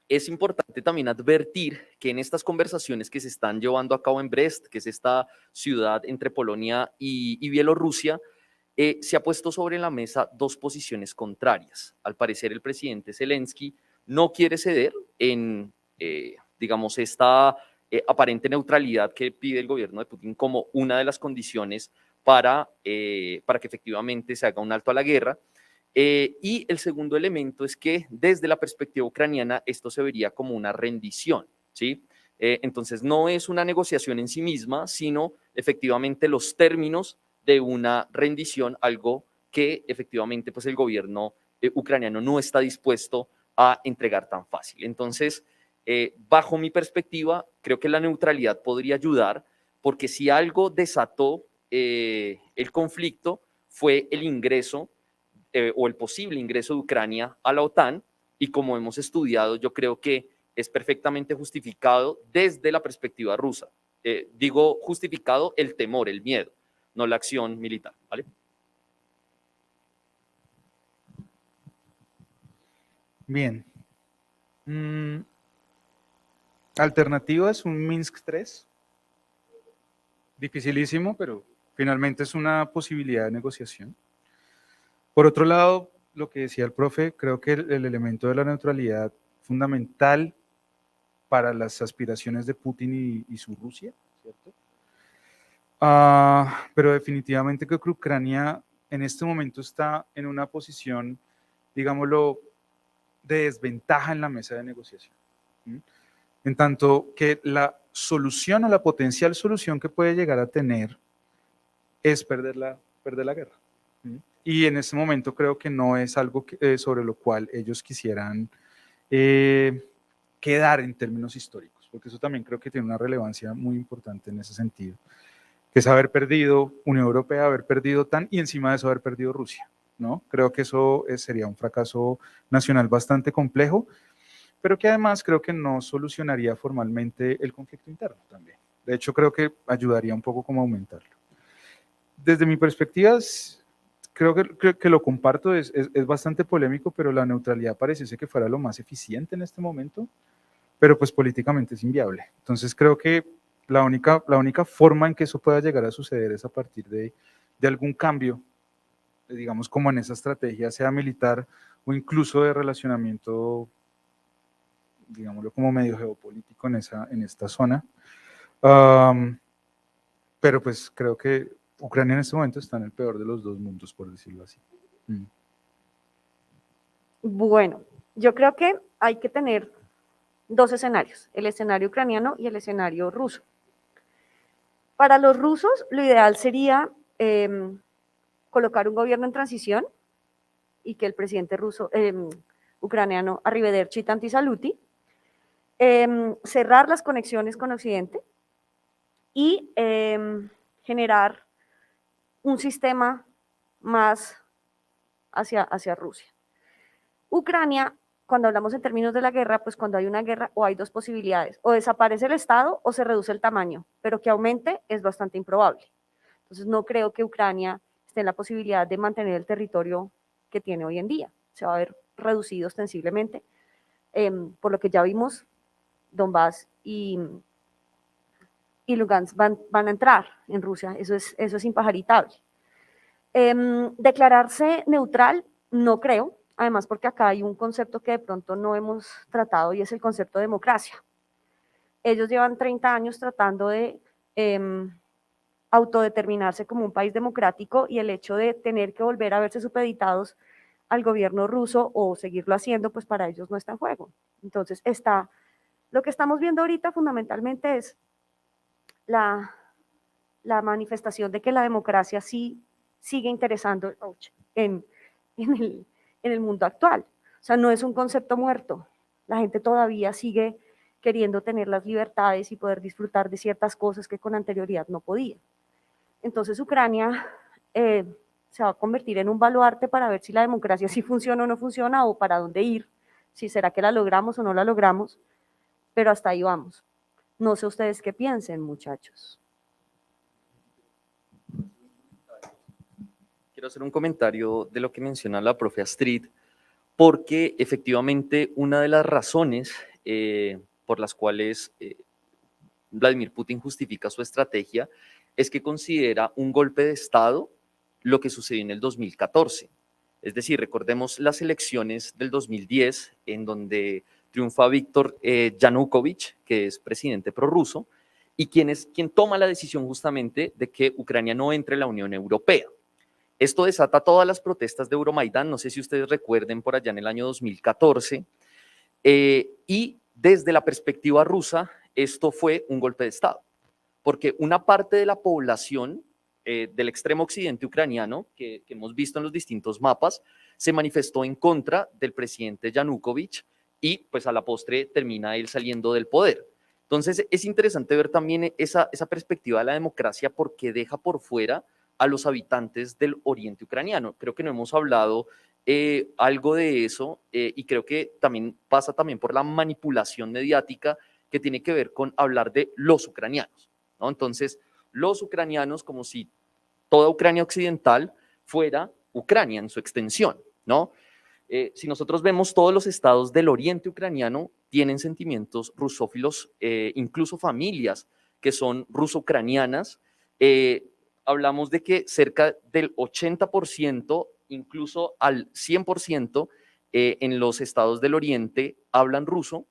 es importante también advertir que en estas conversaciones que se están llevando a cabo en Brest, que es esta ciudad entre Polonia y Bielorrusia, se ha puesto sobre la mesa 2 posiciones contrarias. Al parecer, el presidente Zelensky no quiere ceder en, digamos, esta aparente neutralidad que pide el gobierno de Putin como una de las condiciones para que efectivamente se haga un alto a la guerra. Y el segundo elemento es que desde la perspectiva ucraniana esto se vería como una rendición, ¿sí? Entonces no es una negociación en sí misma, sino efectivamente los términos de una rendición, algo que efectivamente pues el gobierno ucraniano no está dispuesto a entregar tan fácil. Entonces, bajo mi perspectiva, creo que la neutralidad podría ayudar, porque si algo desató el conflicto fue el ingreso o el posible ingreso de Ucrania a la OTAN, y como hemos estudiado, yo creo que es perfectamente justificado desde la perspectiva rusa. Digo justificado el temor, el miedo, no la acción militar, ¿vale? Bien. Alternativa es un Minsk 3. Dificilísimo, pero finalmente es una posibilidad de negociación. Por otro lado, lo que decía el profe, creo que el elemento de la neutralidad fundamental para las aspiraciones de Putin y su Rusia, ¿cierto? Pero definitivamente creo que Ucrania en este momento está en una posición, digámoslo, de desventaja en la mesa de negociación. En tanto que la solución o la potencial solución que puede llegar a tener es perder la guerra. Y en este momento creo que no es algo sobre lo cual ellos quisieran quedar en términos históricos, porque eso también creo que tiene una relevancia muy importante en ese sentido, que es haber perdido Unión Europea, haber perdido OTAN y encima de eso haber perdido Rusia, ¿no? Creo que eso sería un fracaso nacional bastante complejo, pero que además creo que no solucionaría formalmente el conflicto interno también. De hecho, creo que ayudaría un poco como a aumentarlo. Desde mi perspectiva, creo que lo comparto, es bastante polémico, pero la neutralidad pareciese que fuera lo más eficiente en este momento, pero pues políticamente es inviable. Entonces creo que la única forma en que eso pueda llegar a suceder es a partir de algún cambio, digamos como en esa estrategia, sea militar o incluso de relacionamiento, digámoslo como medio geopolítico en esta zona. Pero pues creo que Ucrania en este momento está en el peor de los dos mundos, por decirlo así. Bueno, yo creo que hay que tener dos escenarios, el escenario ucraniano y el escenario ruso. Para los rusos, lo ideal sería colocar un gobierno en transición y que el presidente ruso, ucraniano, Arrivederci Tanti Saluti, cerrar las conexiones con Occidente y generar un sistema más hacia Rusia. Ucrania, cuando hablamos en términos de la guerra, pues cuando hay una guerra o hay dos posibilidades, o desaparece el Estado o se reduce el tamaño, pero que aumente es bastante improbable. Entonces no creo que Ucrania esté en la posibilidad de mantener el territorio que tiene hoy en día. Se va a ver reducido ostensiblemente, por lo que ya vimos, Donbass y Lugansk van a entrar en Rusia, eso es impajaritable. Declararse neutral, no creo, además porque acá hay un concepto que de pronto no hemos tratado y es el concepto de democracia. Ellos llevan 30 años tratando de autodeterminarse como un país democrático y el hecho de tener que volver a verse supeditados al gobierno ruso o seguirlo haciendo, pues para ellos no está en juego. Entonces lo que estamos viendo ahorita fundamentalmente es la manifestación de que la democracia sí sigue interesando en el mundo actual. O sea, no es un concepto muerto. La gente todavía sigue queriendo tener las libertades y poder disfrutar de ciertas cosas que con anterioridad no podía. Entonces Ucrania se va a convertir en un baluarte para ver si la democracia sí funciona o no funciona o para dónde ir, si será que la logramos o no la logramos, pero hasta ahí vamos. No sé ustedes qué piensen, muchachos. Quiero hacer un comentario de lo que menciona la profe Astrid, porque efectivamente una de las razones por las cuales Vladimir Putin justifica su estrategia es que considera un golpe de Estado lo que sucedió en el 2014. Es decir, recordemos las elecciones del 2010, en donde triunfa Víctor Yanukovych, que es presidente prorruso, y quien toma la decisión justamente de que Ucrania no entre en la Unión Europea. Esto desata todas las protestas de Euromaidán, no sé si ustedes recuerden por allá en el año 2014, y desde la perspectiva rusa, esto fue un golpe de Estado, porque una parte de la población del extremo occidente ucraniano, que hemos visto en los distintos mapas, se manifestó en contra del presidente Yanukovych y pues a la postre termina él saliendo del poder. Entonces es interesante ver también esa perspectiva de la democracia porque deja por fuera a los habitantes del oriente ucraniano. Creo que no hemos hablado algo de eso y creo que también pasa también por la manipulación mediática que tiene que ver con hablar de los ucranianos, ¿no? Entonces, los ucranianos como si toda Ucrania occidental fuera Ucrania en su extensión, ¿no? Si nosotros vemos todos los estados del oriente ucraniano tienen sentimientos rusófilos, incluso familias que son ruso-ucranianas. Hablamos de que cerca del 80%, incluso al 100%, en los estados del oriente hablan ruso.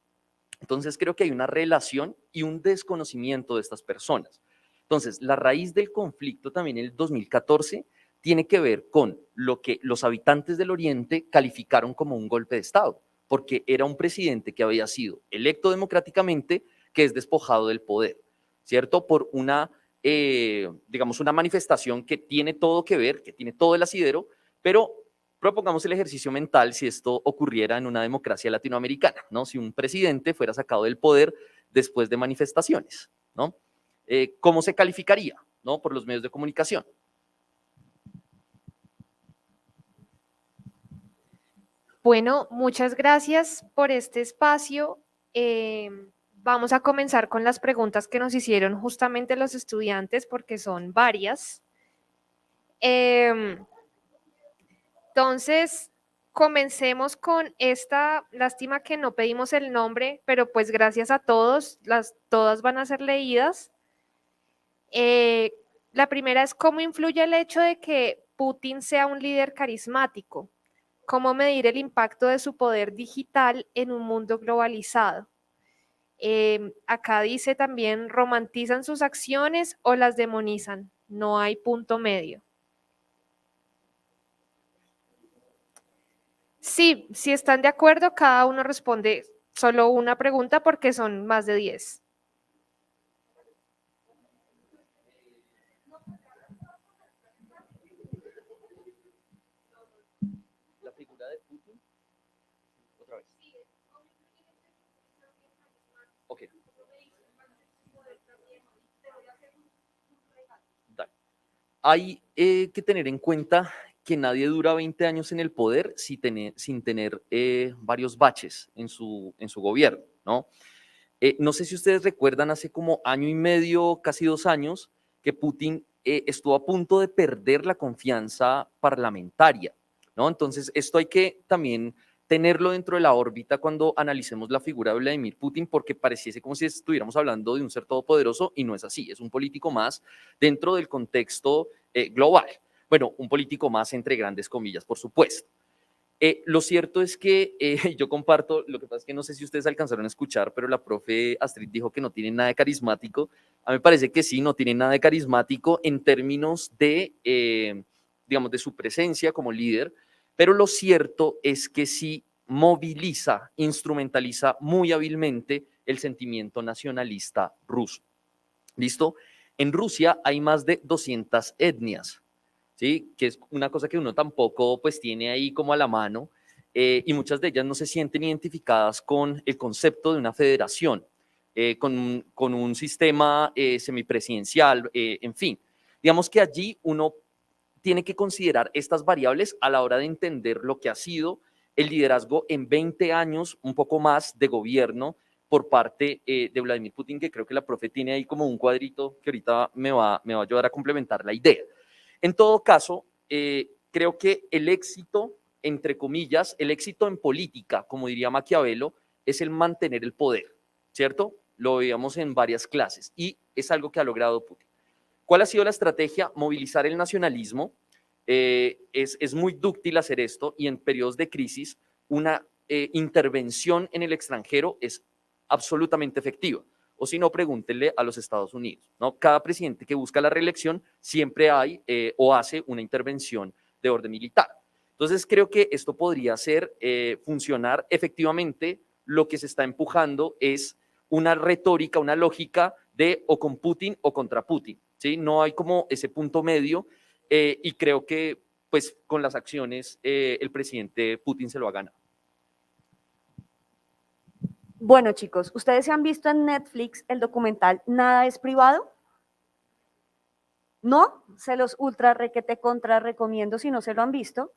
Entonces creo que hay una relación y un desconocimiento de estas personas. Entonces, la raíz del conflicto también en el 2014 tiene que ver con lo que los habitantes del Oriente calificaron como un golpe de Estado, porque era un presidente que había sido electo democráticamente, que es despojado del poder, ¿cierto? Por una, digamos, una manifestación que tiene todo que ver, que tiene todo el asidero, pero propongamos el ejercicio mental si esto ocurriera en una democracia latinoamericana, ¿no? Si un presidente fuera sacado del poder después de manifestaciones, ¿no? ¿Cómo se calificaría, ¿no? Por los medios de comunicación. Bueno, muchas gracias por este espacio. Vamos a comenzar con las preguntas que nos hicieron justamente los estudiantes, porque son varias. Entonces, comencemos con esta, lástima que no pedimos el nombre, pero pues gracias a todos, todas van a ser leídas. La primera es: ¿cómo influye el hecho de que Putin sea un líder carismático? ¿Cómo medir el impacto de su poder digital en un mundo globalizado? Acá dice también: ¿romantizan sus acciones o las demonizan? No hay punto medio. Sí, si están de acuerdo, cada uno responde solo una pregunta porque son más de 10. La figura de Putin, otra vez. Ok. Dale. Hay que tener en cuenta que nadie dura 20 años en el poder sin tener varios baches en su gobierno, ¿no? No sé si ustedes recuerdan, hace como año y medio, casi 2 años, que Putin estuvo a punto de perder la confianza parlamentaria, ¿no? Entonces, esto hay que también tenerlo dentro de la órbita cuando analicemos la figura de Vladimir Putin, porque pareciese como si estuviéramos hablando de un ser todopoderoso y no es así, es un político más dentro del contexto global. Bueno, un político más entre grandes comillas, por supuesto. Lo cierto es que yo comparto, lo que pasa es que no sé si ustedes alcanzaron a escuchar, pero la profe Astrid dijo que no tiene nada de carismático. A mí me parece que sí, no tiene nada de carismático en términos de, digamos, de su presencia como líder, pero lo cierto es que sí moviliza, instrumentaliza muy hábilmente el sentimiento nacionalista ruso. ¿Listo? En Rusia hay más de 200 etnias. ¿Sí? Que es una cosa que uno tampoco pues tiene ahí como a la mano, y muchas de ellas no se sienten identificadas con el concepto de una federación, con un sistema semipresidencial, en fin. Digamos que allí uno tiene que considerar estas variables a la hora de entender lo que ha sido el liderazgo en 20 años, un poco más, de gobierno por parte de Vladimir Putin, que creo que la profe tiene ahí como un cuadrito que ahorita me va a ayudar a complementar la idea. En todo caso, creo que el éxito, entre comillas, el éxito en política, como diría Maquiavelo, es el mantener el poder, ¿cierto? Lo veíamos en varias clases y es algo que ha logrado Putin. ¿Cuál ha sido la estrategia? Movilizar el nacionalismo. Es muy dúctil hacer esto y en periodos de crisis una intervención en el extranjero es absolutamente efectiva. O si no, pregúntenle a los Estados Unidos, ¿no? Cada presidente que busca la reelección siempre hay o hace una intervención de orden militar. Entonces, creo que esto podría ser funcionar efectivamente. Lo que se está empujando es una retórica, una lógica de o con Putin o contra Putin, ¿sí? No hay como ese punto medio, y creo que pues con las acciones el presidente Putin se lo ha ganado. Bueno, chicos, ¿ustedes se han visto en Netflix el documental Nada es privado? No, se los ultra requete contra recomiendo si no se lo han visto,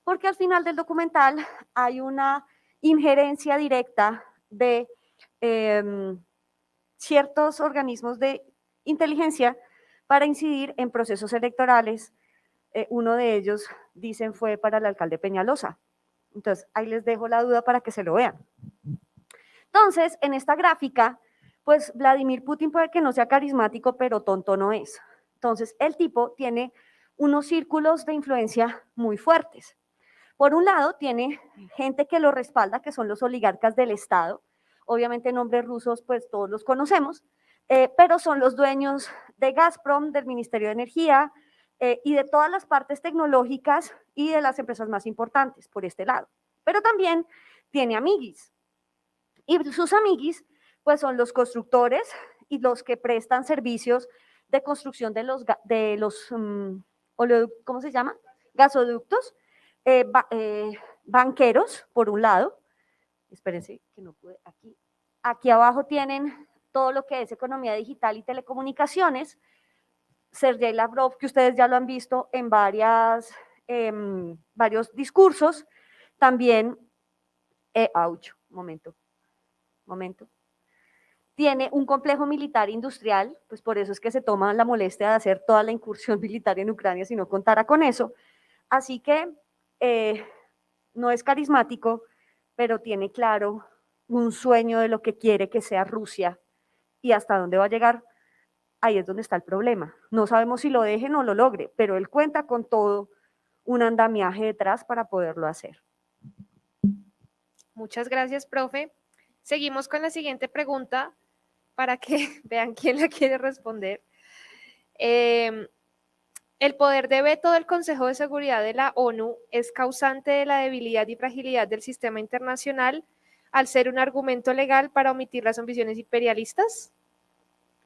porque al final del documental hay una injerencia directa de ciertos organismos de inteligencia para incidir en procesos electorales. Uno de ellos, dicen, fue para el alcalde Peñalosa. Entonces, ahí les dejo la duda para que se lo vean. Entonces, en esta gráfica, pues Vladimir Putin puede que no sea carismático, pero tonto no es. Entonces, el tipo tiene unos círculos de influencia muy fuertes. Por un lado, tiene gente que lo respalda, que son los oligarcas del Estado. Obviamente, nombres rusos, pues todos los conocemos, pero son los dueños de Gazprom, del Ministerio de Energía y de todas las partes tecnológicas y de las empresas más importantes por este lado. Pero también tiene amiguis. Y sus amiguis, pues son los constructores y los que prestan servicios de construcción de los ¿cómo se llama? Gasoductos, banqueros, por un lado. Espérense que no pude, aquí. Aquí abajo tienen todo lo que es economía digital y telecomunicaciones. Sergey Lavrov, que ustedes ya lo han visto en varios discursos. También, momento. Tiene un complejo militar industrial, pues por eso es que se toma la molestia de hacer toda la incursión militar en Ucrania si no contara con eso. Así que no es carismático, pero tiene claro un sueño de lo que quiere que sea Rusia y hasta dónde va a llegar. Ahí es donde está el problema. No sabemos si lo deje o lo logre, pero él cuenta con todo un andamiaje detrás para poderlo hacer. Muchas gracias, profe. Seguimos con la siguiente pregunta para que vean quién la quiere responder. El poder de veto del Consejo de Seguridad de la ONU es causante de la debilidad y fragilidad del sistema internacional al ser un argumento legal para omitir las ambiciones imperialistas.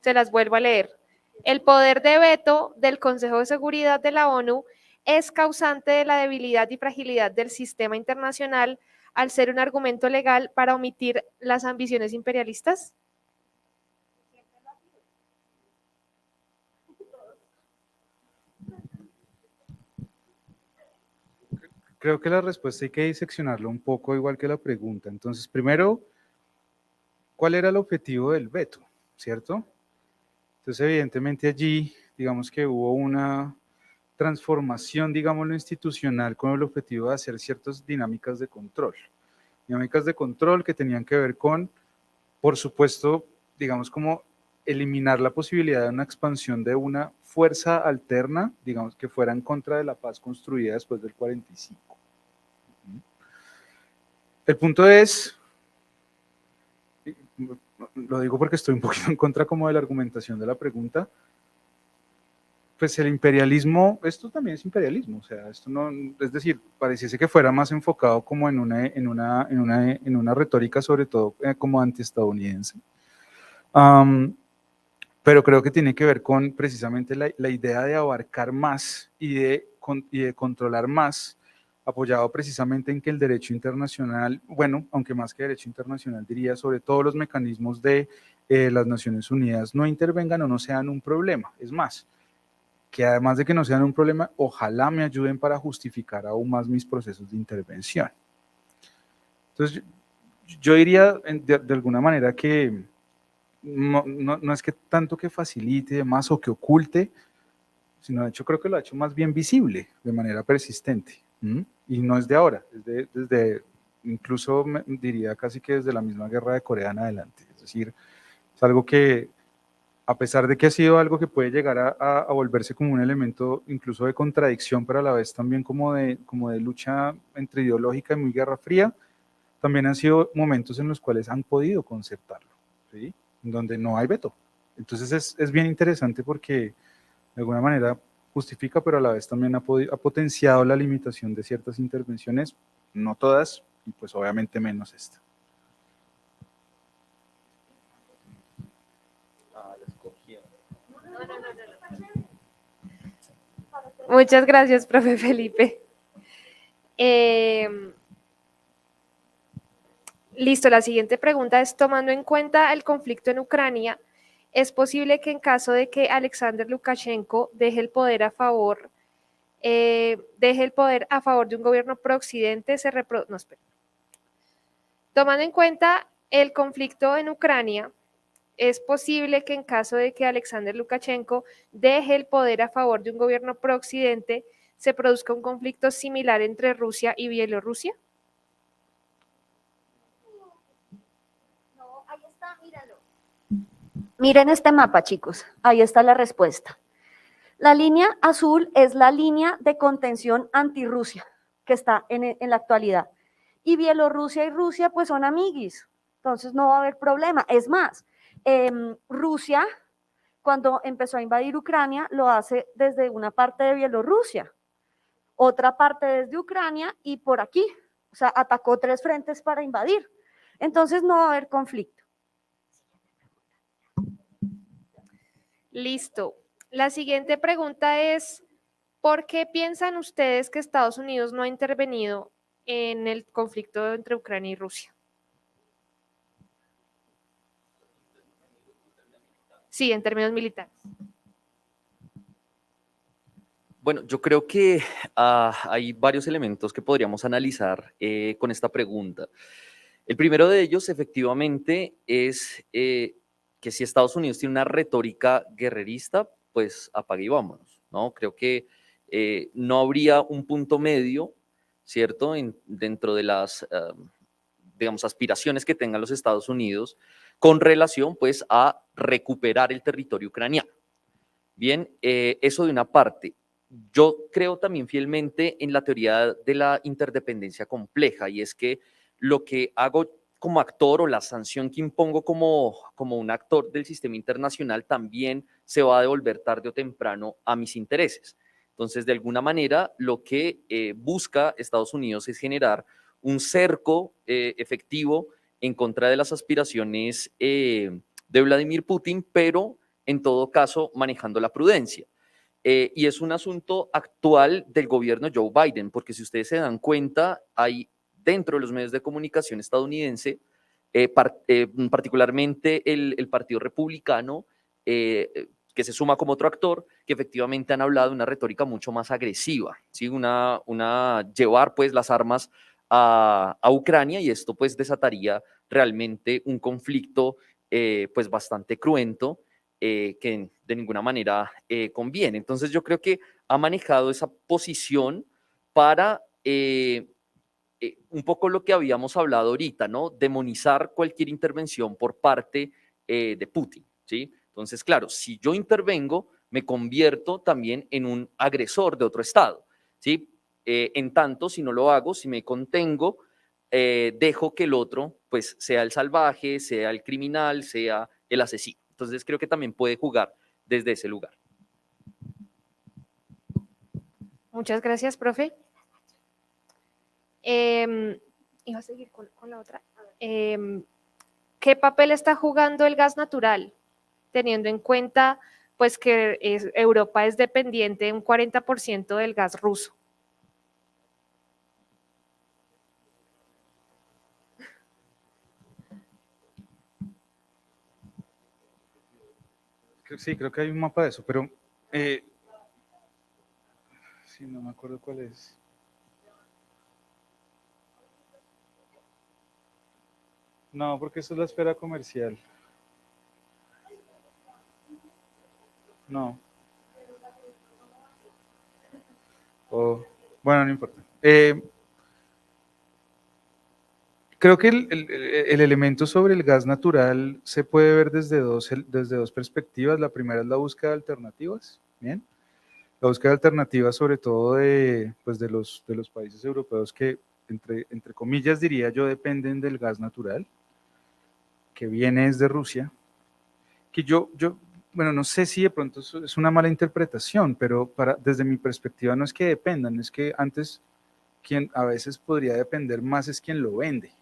Se las vuelvo a leer. El poder de veto del Consejo de Seguridad de la ONU es causante de la debilidad y fragilidad del sistema internacional al ser un argumento legal para omitir las ambiciones imperialistas. Creo que la respuesta hay que diseccionarla un poco igual que la pregunta. Entonces, primero, ¿cuál era el objetivo del veto? ¿Cierto? Entonces, evidentemente allí, digamos que hubo una transformación, digámoslo, institucional con el objetivo de hacer ciertas dinámicas de control. Dinámicas de control que tenían que ver con, por supuesto, digamos como eliminar la posibilidad de una expansión de una fuerza alterna, digamos que fuera en contra de la paz construida después del 45. El punto es, lo digo porque estoy un poquito en contra como de la argumentación de la pregunta, pues el imperialismo, esto también es imperialismo, o sea, esto no, es decir, pareciese que fuera más enfocado como en una retórica sobre todo como antiestadounidense. Pero creo que tiene que ver con precisamente la idea de abarcar más y de controlar más, apoyado precisamente en que el derecho internacional, bueno, aunque más que derecho internacional diría sobre todo los mecanismos de las Naciones Unidas no intervengan o no sean un problema. Es más, que además de que no sean un problema, ojalá me ayuden para justificar aún más mis procesos de intervención. Entonces, yo diría de alguna manera que no es que tanto que facilite más o que oculte, sino de hecho creo que lo ha hecho más bien visible de manera persistente. Y no es de ahora, es desde incluso diría casi que desde la misma guerra de Corea en adelante. Es decir, es algo que a pesar de que ha sido algo que puede llegar a volverse como un elemento incluso de contradicción, pero a la vez también como de lucha entre ideológica y muy guerra fría, también han sido momentos en los cuales han podido concertarlo, ¿sí? Donde no hay veto. Entonces es bien interesante porque de alguna manera justifica, pero a la vez también ha potenciado la limitación de ciertas intervenciones, no todas, y pues obviamente menos esta. Muchas gracias, profe Felipe. Listo, la siguiente pregunta es, tomando en cuenta el conflicto en Ucrania Es posible que en caso de que Alexander Lukashenko deje el poder a favor de un gobierno pro-occidente, tomando en cuenta el conflicto en Ucrania, es posible que en caso de que Alexander Lukashenko deje el poder a favor de un gobierno pro-occidente, se produzca un conflicto similar entre Rusia y Bielorrusia. No, ahí está, míralo. Miren este mapa, chicos. Ahí está la respuesta. La línea azul es la línea de contención anti-Rusia que está en la actualidad. Y Bielorrusia y Rusia pues son amiguis, entonces no va a haber problema. Es más, Rusia cuando empezó a invadir Ucrania lo hace desde una parte de Bielorrusia, otra parte desde Ucrania y por aquí. O sea, atacó 3 frentes para invadir. Entonces no va a haber conflicto. Listo. La siguiente pregunta es, ¿por qué piensan ustedes que Estados Unidos no ha intervenido en el conflicto entre Ucrania y Rusia? Sí, en términos militares. Bueno, yo creo que hay varios elementos que podríamos analizar con esta pregunta. El primero de ellos, efectivamente, es que si Estados Unidos tiene una retórica guerrerista, pues apague y vámonos, ¿no? Creo que no habría un punto medio, ¿cierto? Dentro de las, digamos, aspiraciones que tengan los Estados Unidos con relación, pues, a recuperar el territorio ucraniano. Bien, eso de una parte. Yo creo también fielmente en la teoría de la interdependencia compleja, y es que lo que hago como actor o la sanción que impongo como un actor del sistema internacional también se va a devolver tarde o temprano a mis intereses. Entonces, de alguna manera, lo que busca Estados Unidos es generar un cerco efectivo en contra de las aspiraciones de Vladimir Putin, pero en todo caso manejando la prudencia. Y es un asunto actual del gobierno Joe Biden, porque si ustedes se dan cuenta, hay dentro de los medios de comunicación estadounidense, particularmente el Partido Republicano, que se suma como otro actor, que efectivamente han hablado de una retórica mucho más agresiva, ¿sí? Llevar pues las armas a Ucrania, y esto pues desataría realmente un conflicto pues bastante cruento, que de ninguna manera conviene. Entonces yo creo que ha manejado esa posición para un poco lo que habíamos hablado ahorita, ¿no? Demonizar cualquier intervención por parte de Putin, ¿sí? Entonces, claro, si yo intervengo, me convierto también en un agresor de otro Estado, ¿sí? En tanto, si no lo hago, si me contengo, dejo que el otro, pues, sea el salvaje, sea el criminal, sea el asesino. Entonces, creo que también puede jugar desde ese lugar. Muchas gracias, profe. Iba a seguir con la otra. ¿Qué papel está jugando el gas natural? Teniendo en cuenta pues, que Europa es dependiente de un 40% del gas ruso. Sí, creo que hay un mapa de eso, pero sí, no me acuerdo cuál es. No, porque eso es la esfera comercial. No. Bueno, no importa. Creo que el elemento sobre el gas natural se puede ver desde dos perspectivas. La primera es la búsqueda de alternativas, ¿bien? La búsqueda de alternativas sobre todo pues de los países europeos que, entre comillas diría yo, dependen del gas natural, que viene desde Rusia, que bueno, no sé si de pronto es una mala interpretación, pero desde mi perspectiva no es que dependan, es que antes quien a veces podría depender más es quien lo vende.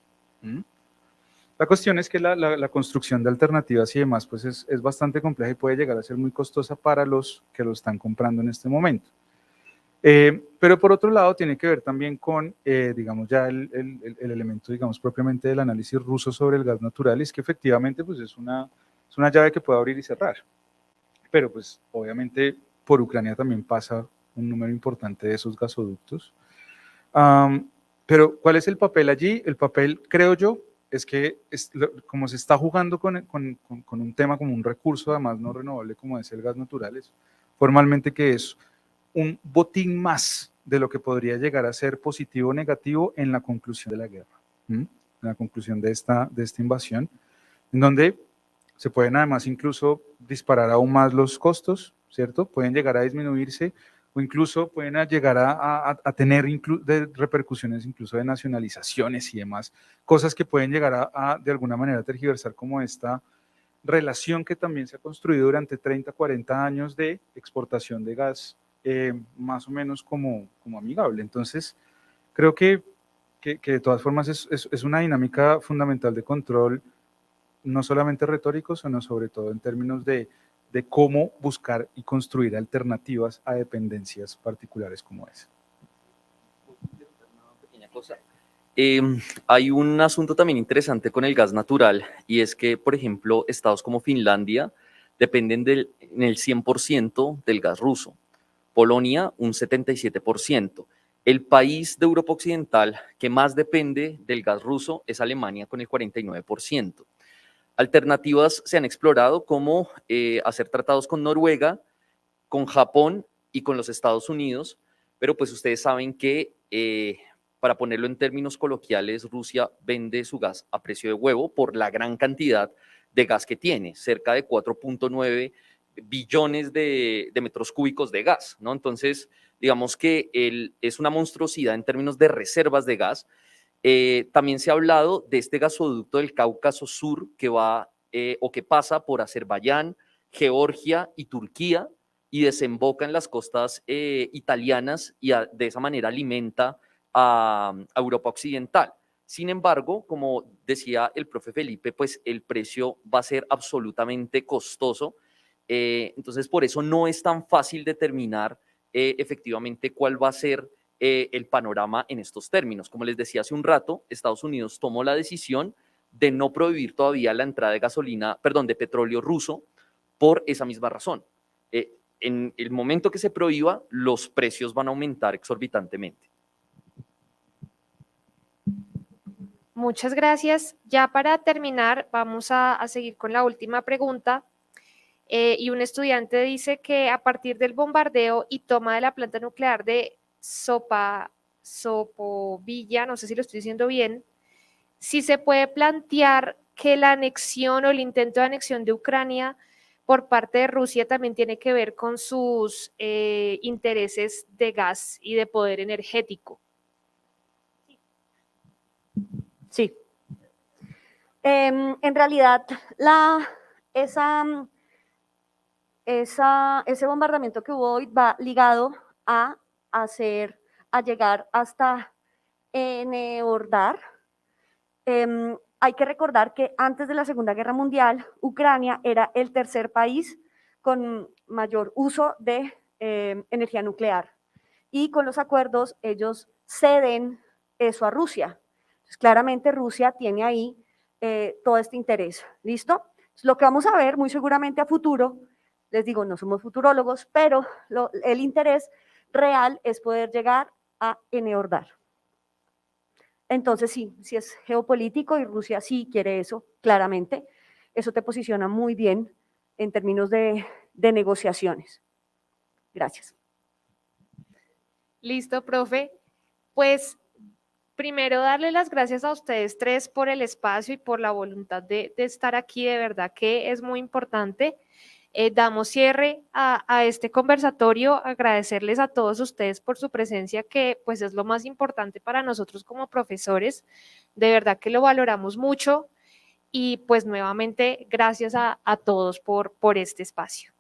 La cuestión es que la construcción de alternativas y demás pues es bastante compleja y puede llegar a ser muy costosa para los que lo están comprando en este momento. Pero por otro lado tiene que ver también con, digamos, ya el elemento, digamos, propiamente del análisis ruso sobre el gas natural, es que efectivamente pues es una Es una llave que puede abrir y cerrar. Pero pues obviamente por Ucrania también pasa un número importante de esos gasoductos. Pero ¿cuál es el papel allí? El papel, creo yo, es que como se está jugando con un tema, como un recurso además no renovable como es el gas natural, es formalmente que es un botín más de lo que podría llegar a ser positivo o negativo en la conclusión de la guerra, en la conclusión de esta invasión, en donde se pueden además incluso disparar aún más los costos, ¿cierto? Pueden llegar a disminuirse o incluso pueden llegar a tener repercusiones incluso de nacionalizaciones y demás, cosas que pueden llegar de alguna manera tergiversar como esta relación que también se ha construido durante 30, 40 años de exportación de gas, más o menos como amigable. Entonces, creo que de todas formas es una dinámica fundamental de control, no solamente retórico, sino sobre todo en términos de cómo buscar y construir alternativas a dependencias particulares como esa. Una pequeña cosa. Hay un asunto también interesante con el gas natural y es que, por ejemplo, estados como Finlandia dependen en el 100% del gas ruso, Polonia un 77%. El país de Europa Occidental que más depende del gas ruso es Alemania con el 49%. Alternativas se han explorado como hacer tratados con Noruega, con Japón y con los Estados Unidos, pero pues ustedes saben que, para ponerlo en términos coloquiales, Rusia vende su gas a precio de huevo por la gran cantidad de gas que tiene, cerca de 4.9 billones de metros cúbicos de gas, ¿no? Entonces, digamos que es una monstruosidad en términos de reservas de gas. También se ha hablado de este gasoducto del Cáucaso Sur que va o que pasa por Azerbaiyán, Georgia y Turquía y desemboca en las costas italianas y de esa manera alimenta a Europa Occidental. Sin embargo, como decía el profe Felipe, pues el precio va a ser absolutamente costoso. Entonces, por eso no es tan fácil determinar efectivamente cuál va a ser el panorama en estos términos. Como les decía hace un rato, Estados Unidos tomó la decisión de no prohibir todavía la entrada de gasolina, perdón, de petróleo ruso por esa misma razón. En el momento que se prohíba, los precios van a aumentar exorbitantemente. Muchas gracias. Ya para terminar, vamos a seguir con la última pregunta. Y un estudiante dice que a partir del bombardeo y toma de la planta nuclear de Sopovilla, no sé si lo estoy diciendo bien, si se puede plantear que la anexión o el intento de anexión de Ucrania por parte de Rusia también tiene que ver con sus intereses de gas y de poder energético. Sí. En realidad, ese bombardamiento que hubo hoy va ligado a llegar hasta Enerhodar. Hay que recordar que antes de la Segunda Guerra Mundial, Ucrania era el tercer país con mayor uso de energía nuclear. Y con los acuerdos ellos ceden eso a Rusia. Entonces, claramente Rusia tiene ahí todo este interés. ¿Listo? Lo que vamos a ver muy seguramente a futuro, les digo, no somos futurólogos, pero el interés real es poder llegar a Enerhodar. Entonces sí es geopolítico y Rusia sí quiere eso, claramente. Eso te posiciona muy bien en términos de negociaciones. Gracias. Listo, profe. Pues primero darle las gracias a ustedes tres por el espacio y por la voluntad de estar aquí, de verdad que es muy importante. Damos cierre a este conversatorio, agradecerles a todos ustedes por su presencia, que pues es lo más importante para nosotros como profesores, de verdad que lo valoramos mucho y pues nuevamente gracias a todos por este espacio.